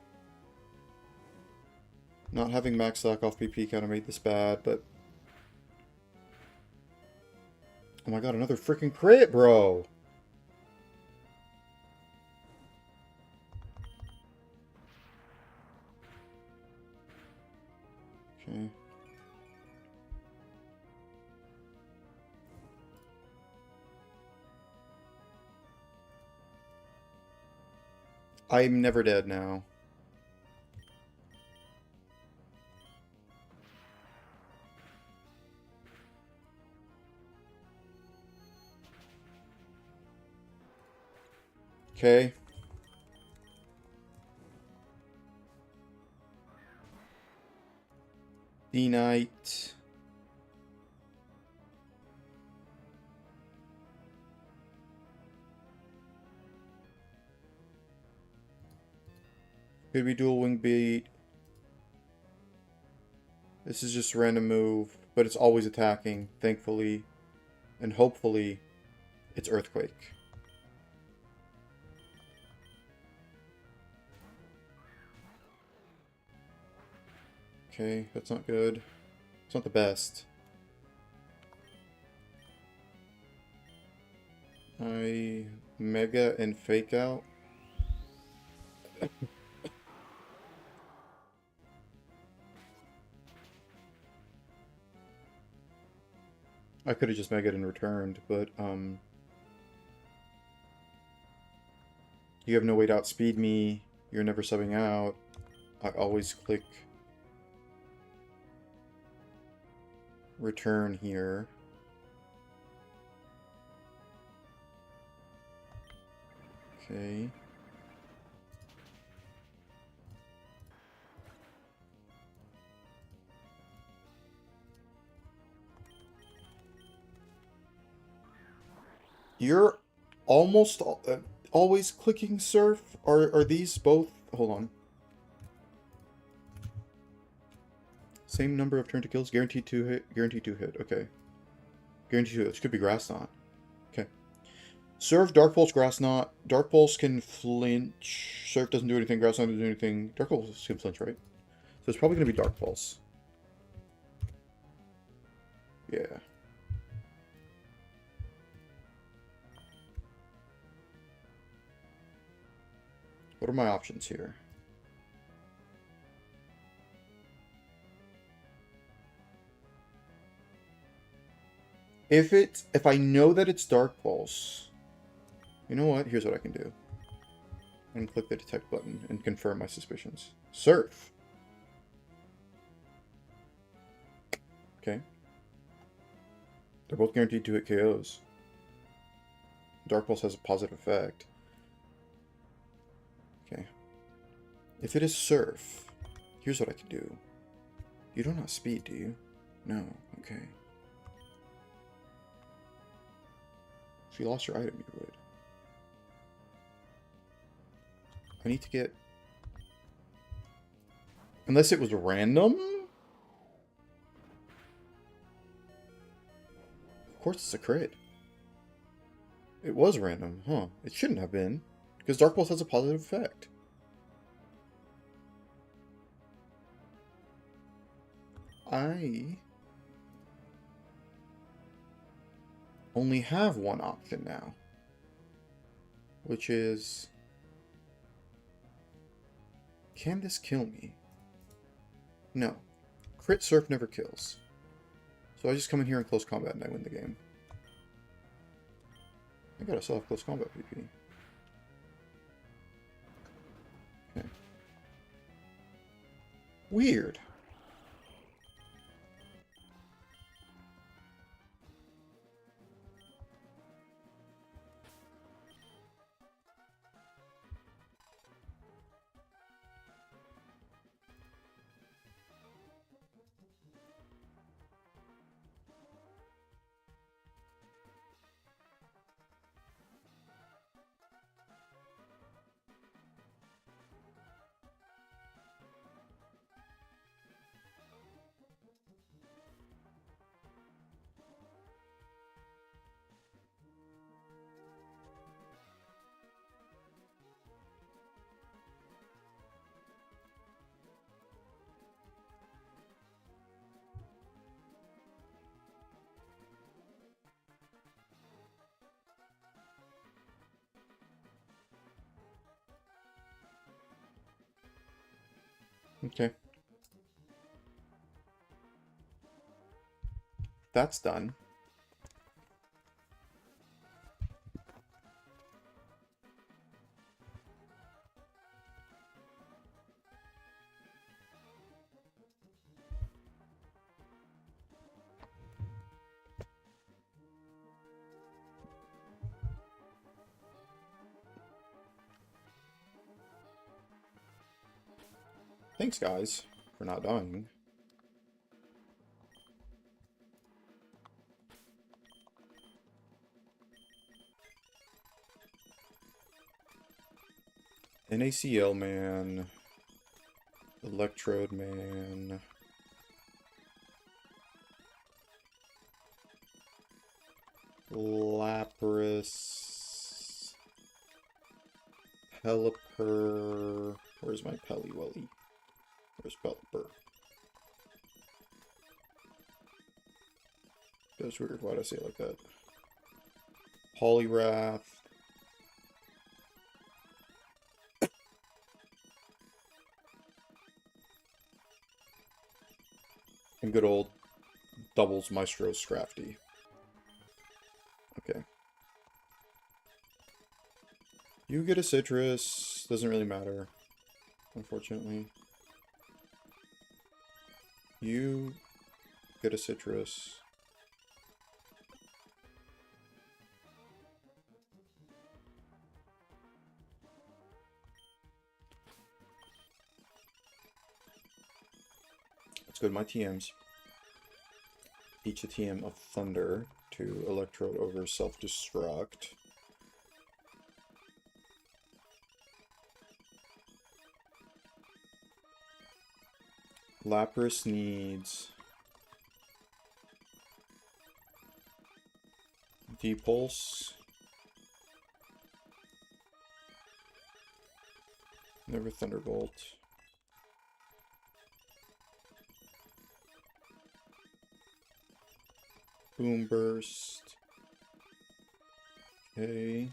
Not having max slack off PP kind of made this bad, but... Oh my god, another freaking crit, bro! Okay. I'm never dead now. Okay. D-Knight. Could be dual wing beat. This is just a random move, but it's always attacking, thankfully. And hopefully, it's Earthquake. Okay, that's not good. It's not the best. I Mega and Fake Out. I could have just Mega'd and returned, but, you have no way to outspeed me. You're never subbing out. I always click return here. Okay. You're almost always clicking surf? Are these both... Hold on. Same number of turn to kills? Guaranteed 2 hit? Guaranteed 2 hit. Okay. Guaranteed 2 hit. This could be Grass Knot. Okay. Serve, Dark Pulse, Grass Knot. Dark Pulse can flinch. Surf doesn't do anything. Grass Knot doesn't do anything. Dark Pulse can flinch, right? So it's probably going to be Dark Pulse. Yeah. What are my options here? If I know that it's Dark Pulse, you know what? Here's what I can do. And click the detect button and confirm my suspicions. Surf. Okay. They're both guaranteed to hit KOs. Dark Pulse has a positive effect. Okay. If it is Surf, here's what I can do. You don't have speed, do you? No. Okay. If you lost your item, you would. I need to get... Unless it was random? Of course it's a crit. It was random, huh? It shouldn't have been. Because Dark Pulse has a positive effect. I only have one option now. Which is... Can this kill me? No. Crit Surf never kills. So I just come in here in close combat and I win the game. I gotta still have close combat PP. Okay. Weird. Okay. That's done. Thanks, guys, for not dying. NaCl man. Electrode man. Lapras. Pelipper. Where's my Peliwelly? Where's Pelipper? That's weird. Why'd I say it like that? Poliwrath. And good old doubles Maestro Scrafty. Okay. You get a citrus. Doesn't really matter, unfortunately. You get a citrus. Let's go to my TMs. Each a TM of Thunder to Electrode over Self-Destruct. Lapras needs Depulse. Never Thunderbolt. Boom Burst. Okay.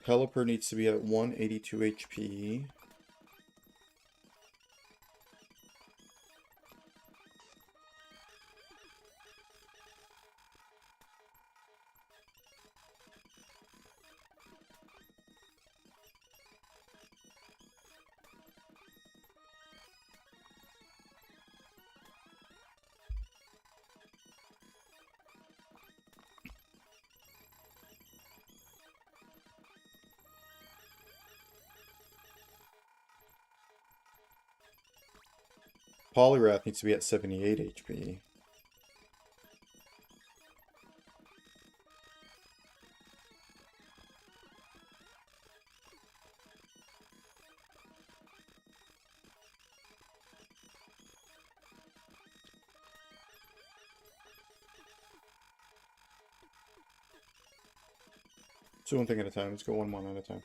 Pelipper needs to be at 182 HP. Poliwrath needs to be at 78 HP. So one thing at a time. Let's go one at a time.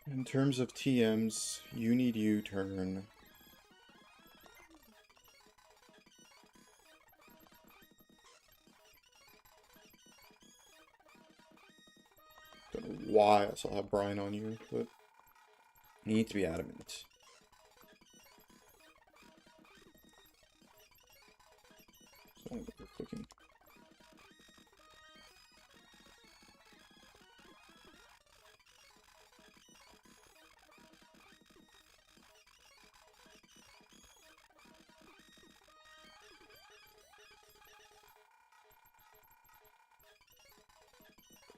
In terms of TMs, you need U-turn. Don't know why I still have Brian on you, but you need to be adamant. So I'm clicking.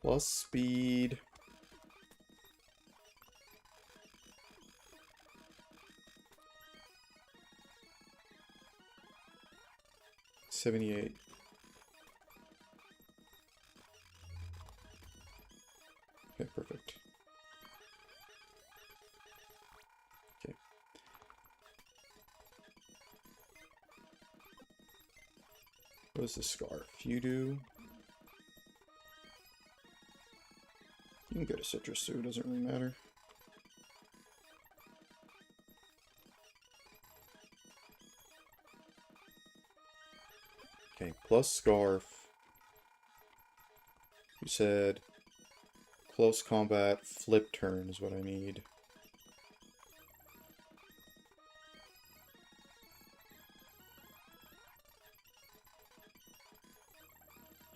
Plus speed. $78. Okay, perfect. Okay. What is the scarf? You do. You can get a citrus too, doesn't really matter. Okay, plus scarf. You said close combat, flip turn is what I need.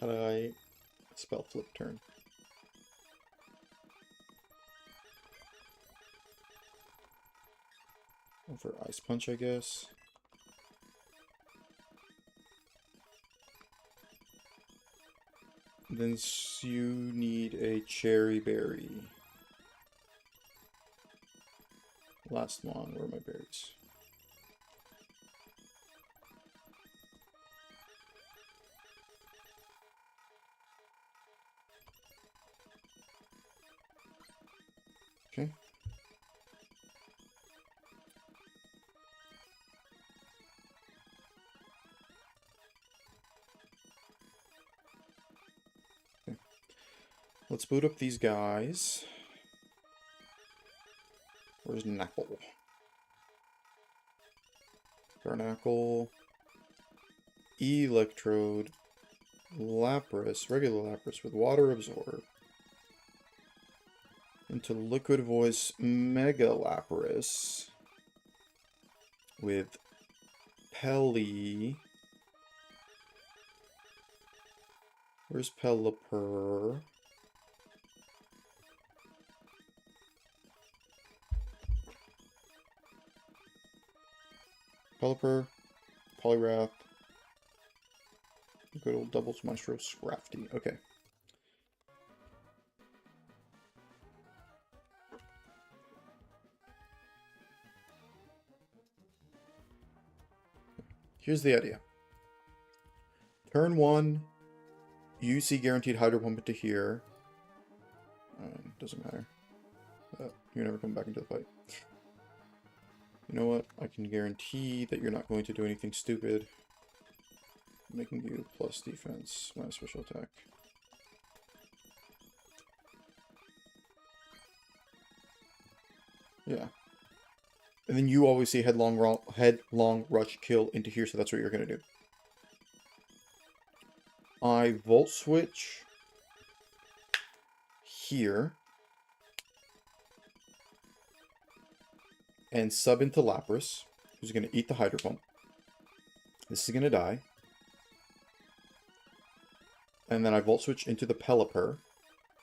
How do I spell flip turn? For Ice Punch, I guess. Then you need a Cherry Berry. Last one, where are my berries? Okay. Let's boot up these guys. Where's Knackle? Garnackle. Electrode. Lapras. Regular Lapras with Water Absorb. Into Liquid Voice Mega Lapras. With Pelly. Where's Pelipper? Pelipper, Poliwrath, good old Doubles Maestro Scrafty. Okay. Here's the idea. Turn 1, you see guaranteed Hydro Pump into here. Doesn't matter. You're never coming back into the fight. You know what? I can guarantee that you're not going to do anything stupid. Making you plus defense, minus special attack. Yeah. And then you always see headlong rush kill into here, so that's what you're going to do. I volt switch here. And sub into Lapras, who's going to eat the Hydro Pump. This is going to die. And then I volt switch into the Pelipper,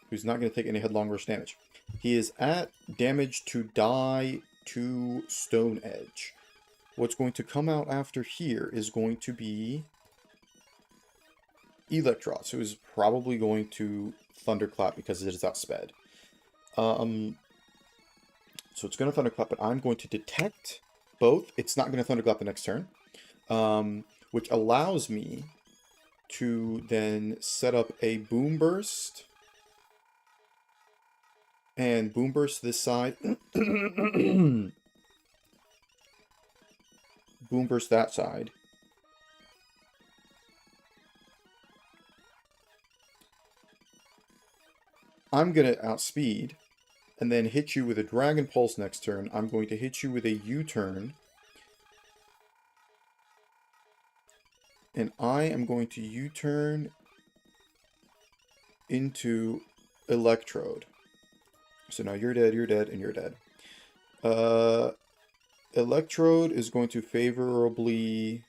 who's not going to take any headlong rush damage. He is at damage to die to Stone Edge. What's going to come out after here is going to be Electros, who is probably going to Thunderclap because it is outsped. So it's going to Thunderclap, but I'm going to detect both. It's not going to Thunderclap the next turn, which allows me to then set up a Boom Burst. And Boom Burst this side. Boom Burst that side. I'm going to outspeed. And then hit you with a Dragon Pulse next turn. I'm going to hit you with a U-turn. And I am going to U-turn into Electrode. So now you're dead, and you're dead. Electrode is going to favorably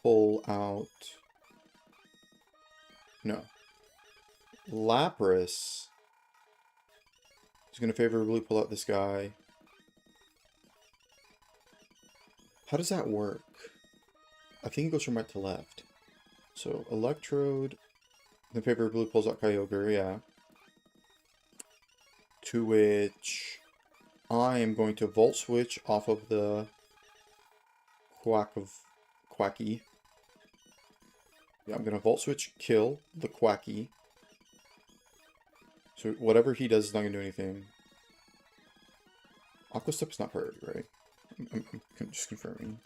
pull out... No. Lapras... He's going to favorably pull out this guy. How does that work? I think it goes from right to left. So, Electrode, then favorably pulls out Kyogre, yeah. To which I am going to Volt Switch off of the Quacky. Yeah, I'm going to Volt Switch, kill the Quacky. So whatever he does is not going to do anything. Aqua Step is not priority, right? I'm just confirming.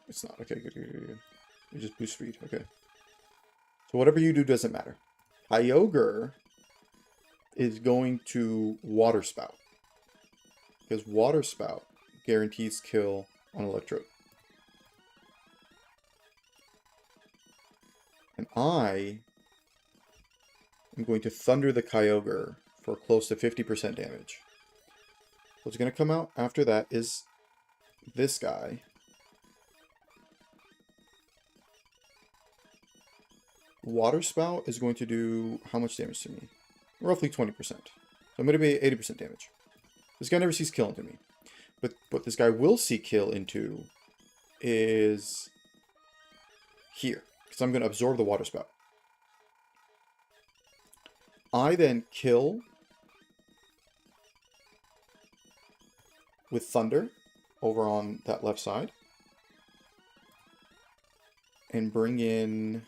It's not. Okay, good. You just boost speed. Okay. So whatever you do doesn't matter. Kyogre is going to Water Spout. Because Water Spout guarantees kill on Electrode. And I... I'm going to Thunder the Kyogre for close to 50% damage. What's going to come out after that is this guy. Water Spout is going to do how much damage to me? Roughly 20%. So I'm going to be 80% damage. This guy never sees kill into me. But what this guy will see kill into is here. Because I'm going to absorb the Water Spout. I then kill with Thunder over on that left side. And bring in...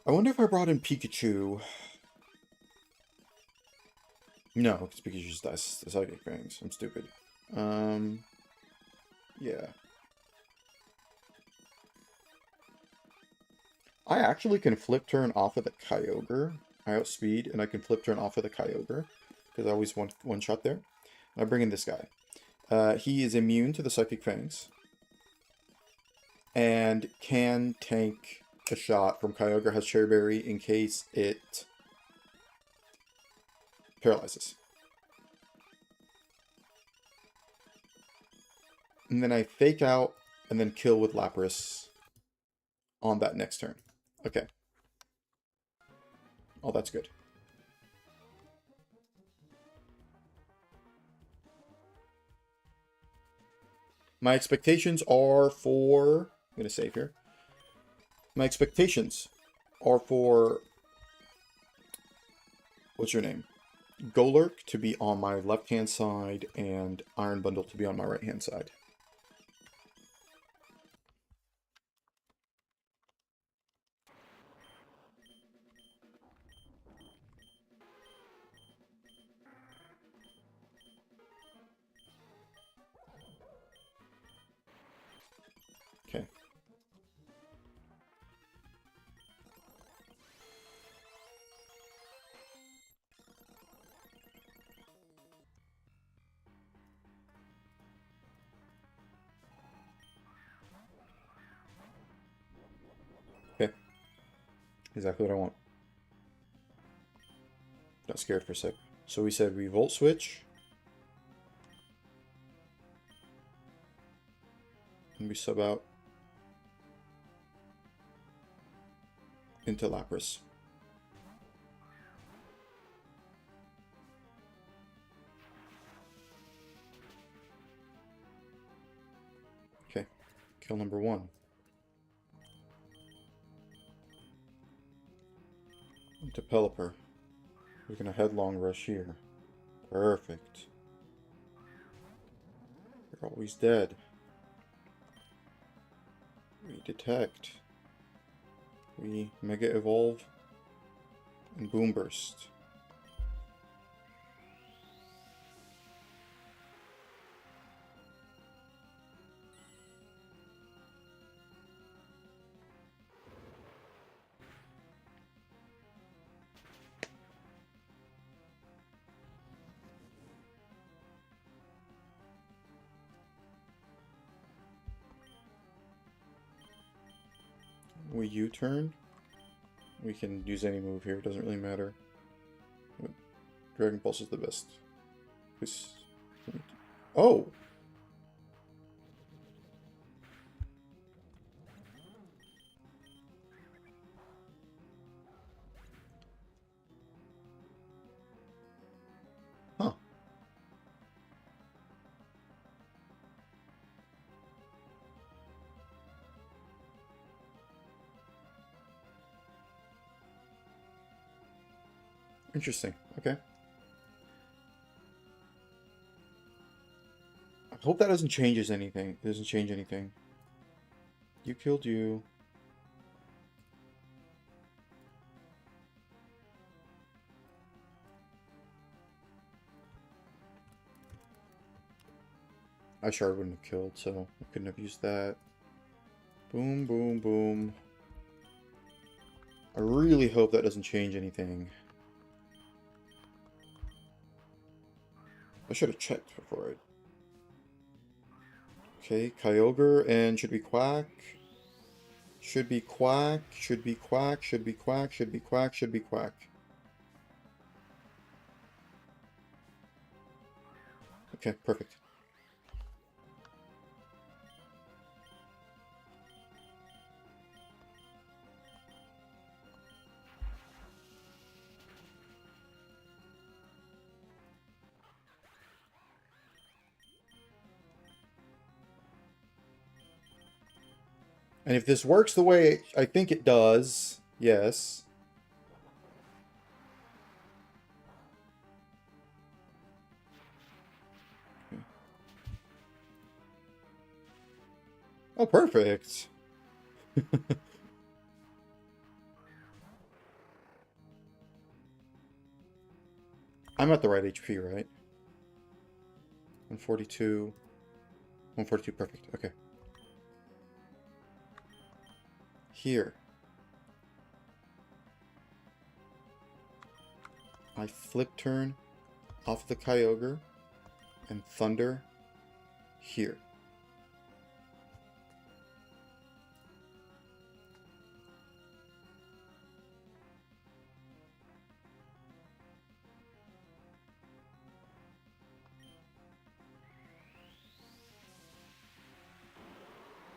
I wonder if I brought in Pikachu. No, because Pikachu just dies the Psychic Fangs. I'm stupid. Yeah. I actually can flip turn off of the Kyogre. I outspeed, and I can flip turn off of the Kyogre. Because I always one shot there. And I bring in this guy. He is immune to the Psychic Fangs. And can tank a shot from Kyogre has Cherry Berry in case it paralyzes. And then I fake out and then kill with Lapras on that next turn. Okay. Oh, that's good. My expectations are for... I'm going to save here. My expectations are for... What's your name? Golurk to be on my left-hand side and Iron Bundle to be on my right-hand side. Exactly what I want. Got scared for a sec. So we said we volt switch. And we sub out into Lapras. Okay, kill number 1. Into Pelipper. We're gonna headlong rush here. Perfect. You're always dead. We detect. We Mega Evolve. And Boom Burst. We U-turn. We can use any move here, doesn't really matter. Dragon Pulse is the best. Oh! Huh. Interesting. Okay. I hope that doesn't change anything. It doesn't change anything. You killed you. I Shard wouldn't have killed, so I couldn't have used that. Boom, boom, boom. I really hope that doesn't change anything. I should have checked before it. Okay, Kyogre, and should be Quack. Should be Quack, should be Quack, should be Quack, should be Quack, should be Quack. Okay, perfect. And if this works the way I think it does, yes. Oh, perfect. I'm at the right HP, right? 142. 142, perfect. Okay. Here. I flip turn off the Kyogre and Thunder here.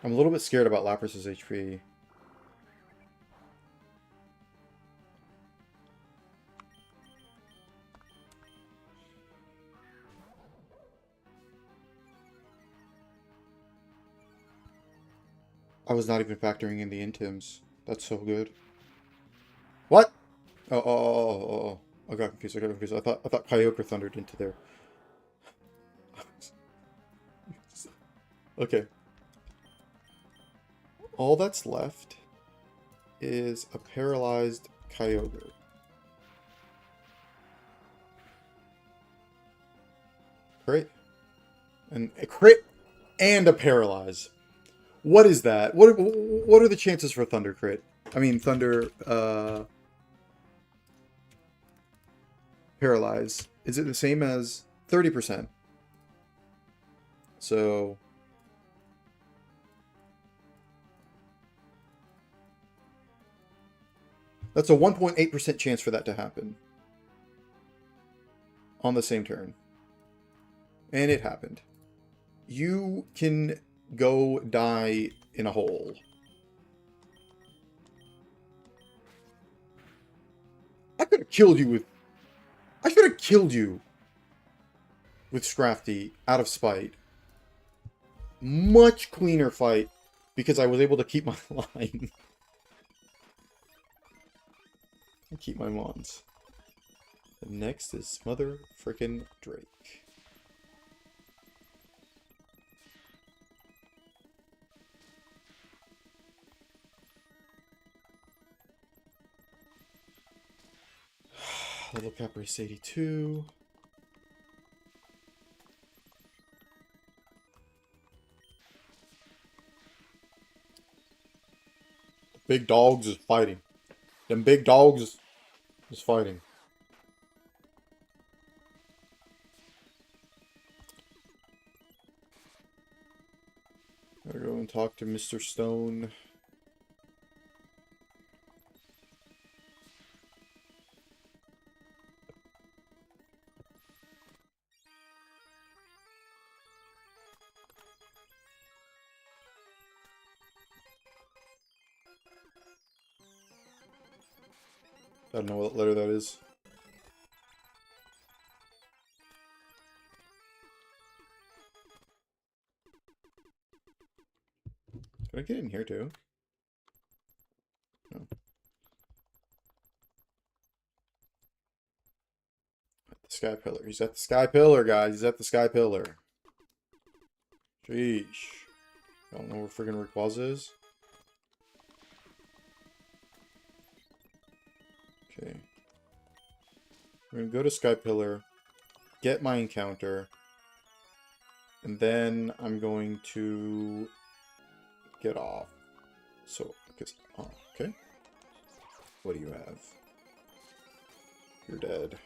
I'm a little bit scared about Lapras's HP. I was not even factoring in the intims. That's so good. What? Oh. I got confused. I thought Kyogre thundered into there. Okay. All that's left is a paralyzed Kyogre. Crit. And a crit and a paralyze. What is that? What are the chances for Thunder crit? I mean, Thunder paralyze. Is it the same as 30%? So That's a 1.8% chance for that to happen. On the same turn. And it happened. You can go die in a hole. I could have killed you with... I should have killed you with Scrafty out of spite. Much cleaner fight because I was able to keep my line. And keep my mons. The next is Mother Frickin' Drake. Level cap race 82. The big dogs is fighting. Them big dogs is fighting. Gotta go and talk to Mr. Stone. I don't know what letter that is. Can I get in here too? No. The sky pillar. He's at the sky pillar, guys. He's at the sky pillar. Sheesh. I don't know where friggin' Rayquaza is. Okay. We're gonna go to sky pillar, get my encounter, and then I'm going to get off. So, because, oh, okay. What do you have? You're dead.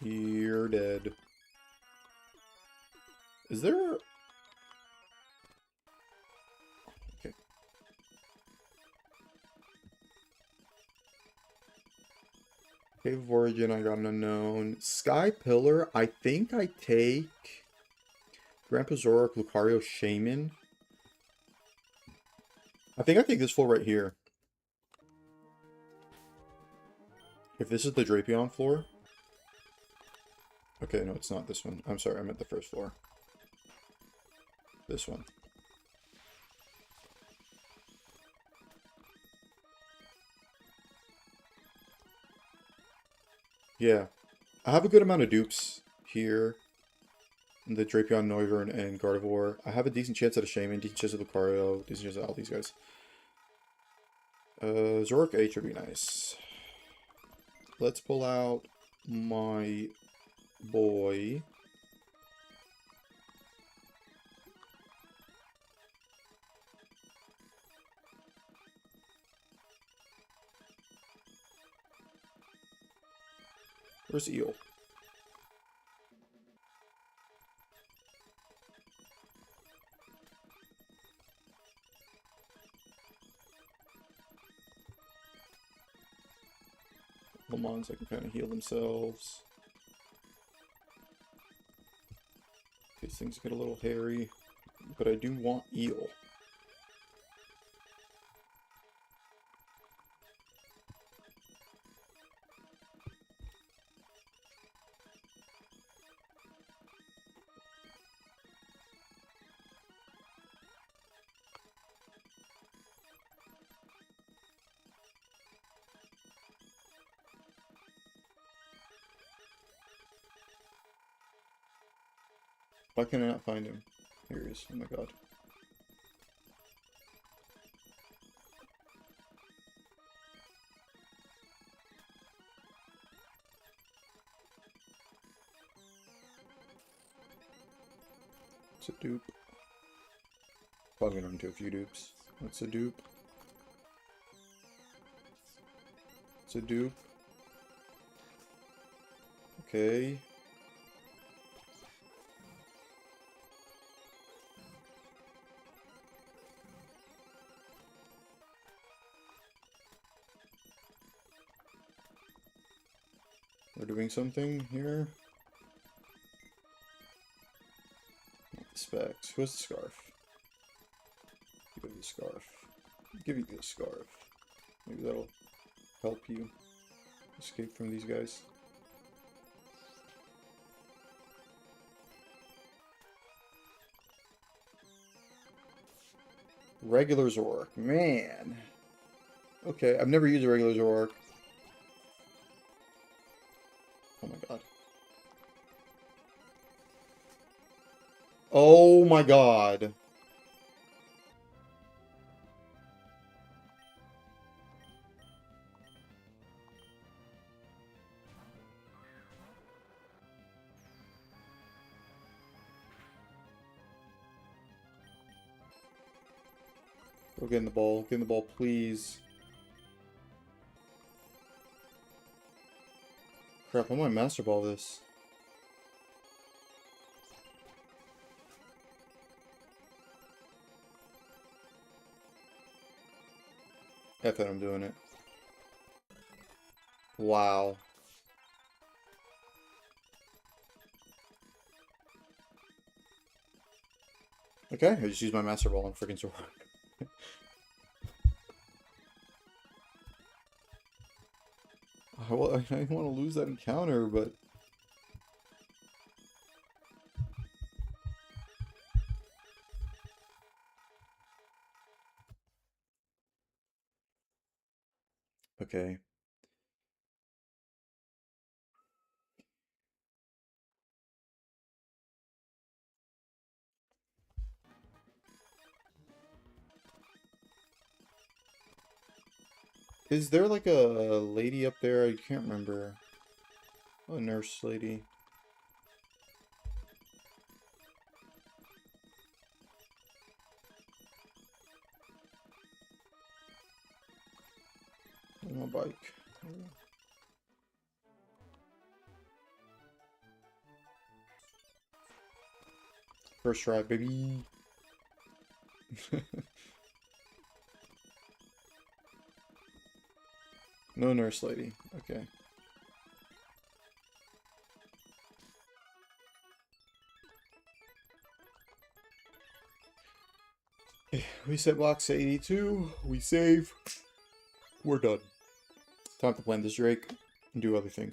You're dead. Is there... Okay. Cave of Origin, I got an unknown. Sky Pillar, I think I take... Grandpa Zoroark, Lucario, Shaman. I think I take this floor right here. If this is the Drapion floor. Okay, no, it's not this one. I'm sorry, I meant the first floor. This one. Yeah. I have a good amount of dupes here. The Drapion, Noivern, and Gardevoir. I have a decent chance at a Shaman, decent chance at Lucario, decent chance at all these guys. Zoroark H would be nice. Let's pull out my boy. Where's Eel? Lemons that can kind of heal themselves. These things get a little hairy, but I do want Eel. Why can I not find him? Here he is. Oh my god. It's a dupe. Probably gonna run into a few dupes. What's a dupe? It's a dupe. Okay. We're doing something here. Not the specs. Who has the scarf? Give you the scarf. Give you the scarf. Maybe that'll help you escape from these guys. Regular Zork. Man. Okay, I've never used a regular Zork. Oh my god. Oh my god. Go get in the ball. Get in the ball, please. Crap, I might Master Ball this. F that I'm doing it. Wow. Okay, I just used my Master Ball on freaking Zork. I didn't want to lose that encounter, but... Okay. Is there like a lady up there? I can't remember. Oh, a nurse lady. On my bike. First try, baby. No nurse lady. Okay. We set blocks to 82. We save. We're done. Time to plant this Drake and do other things.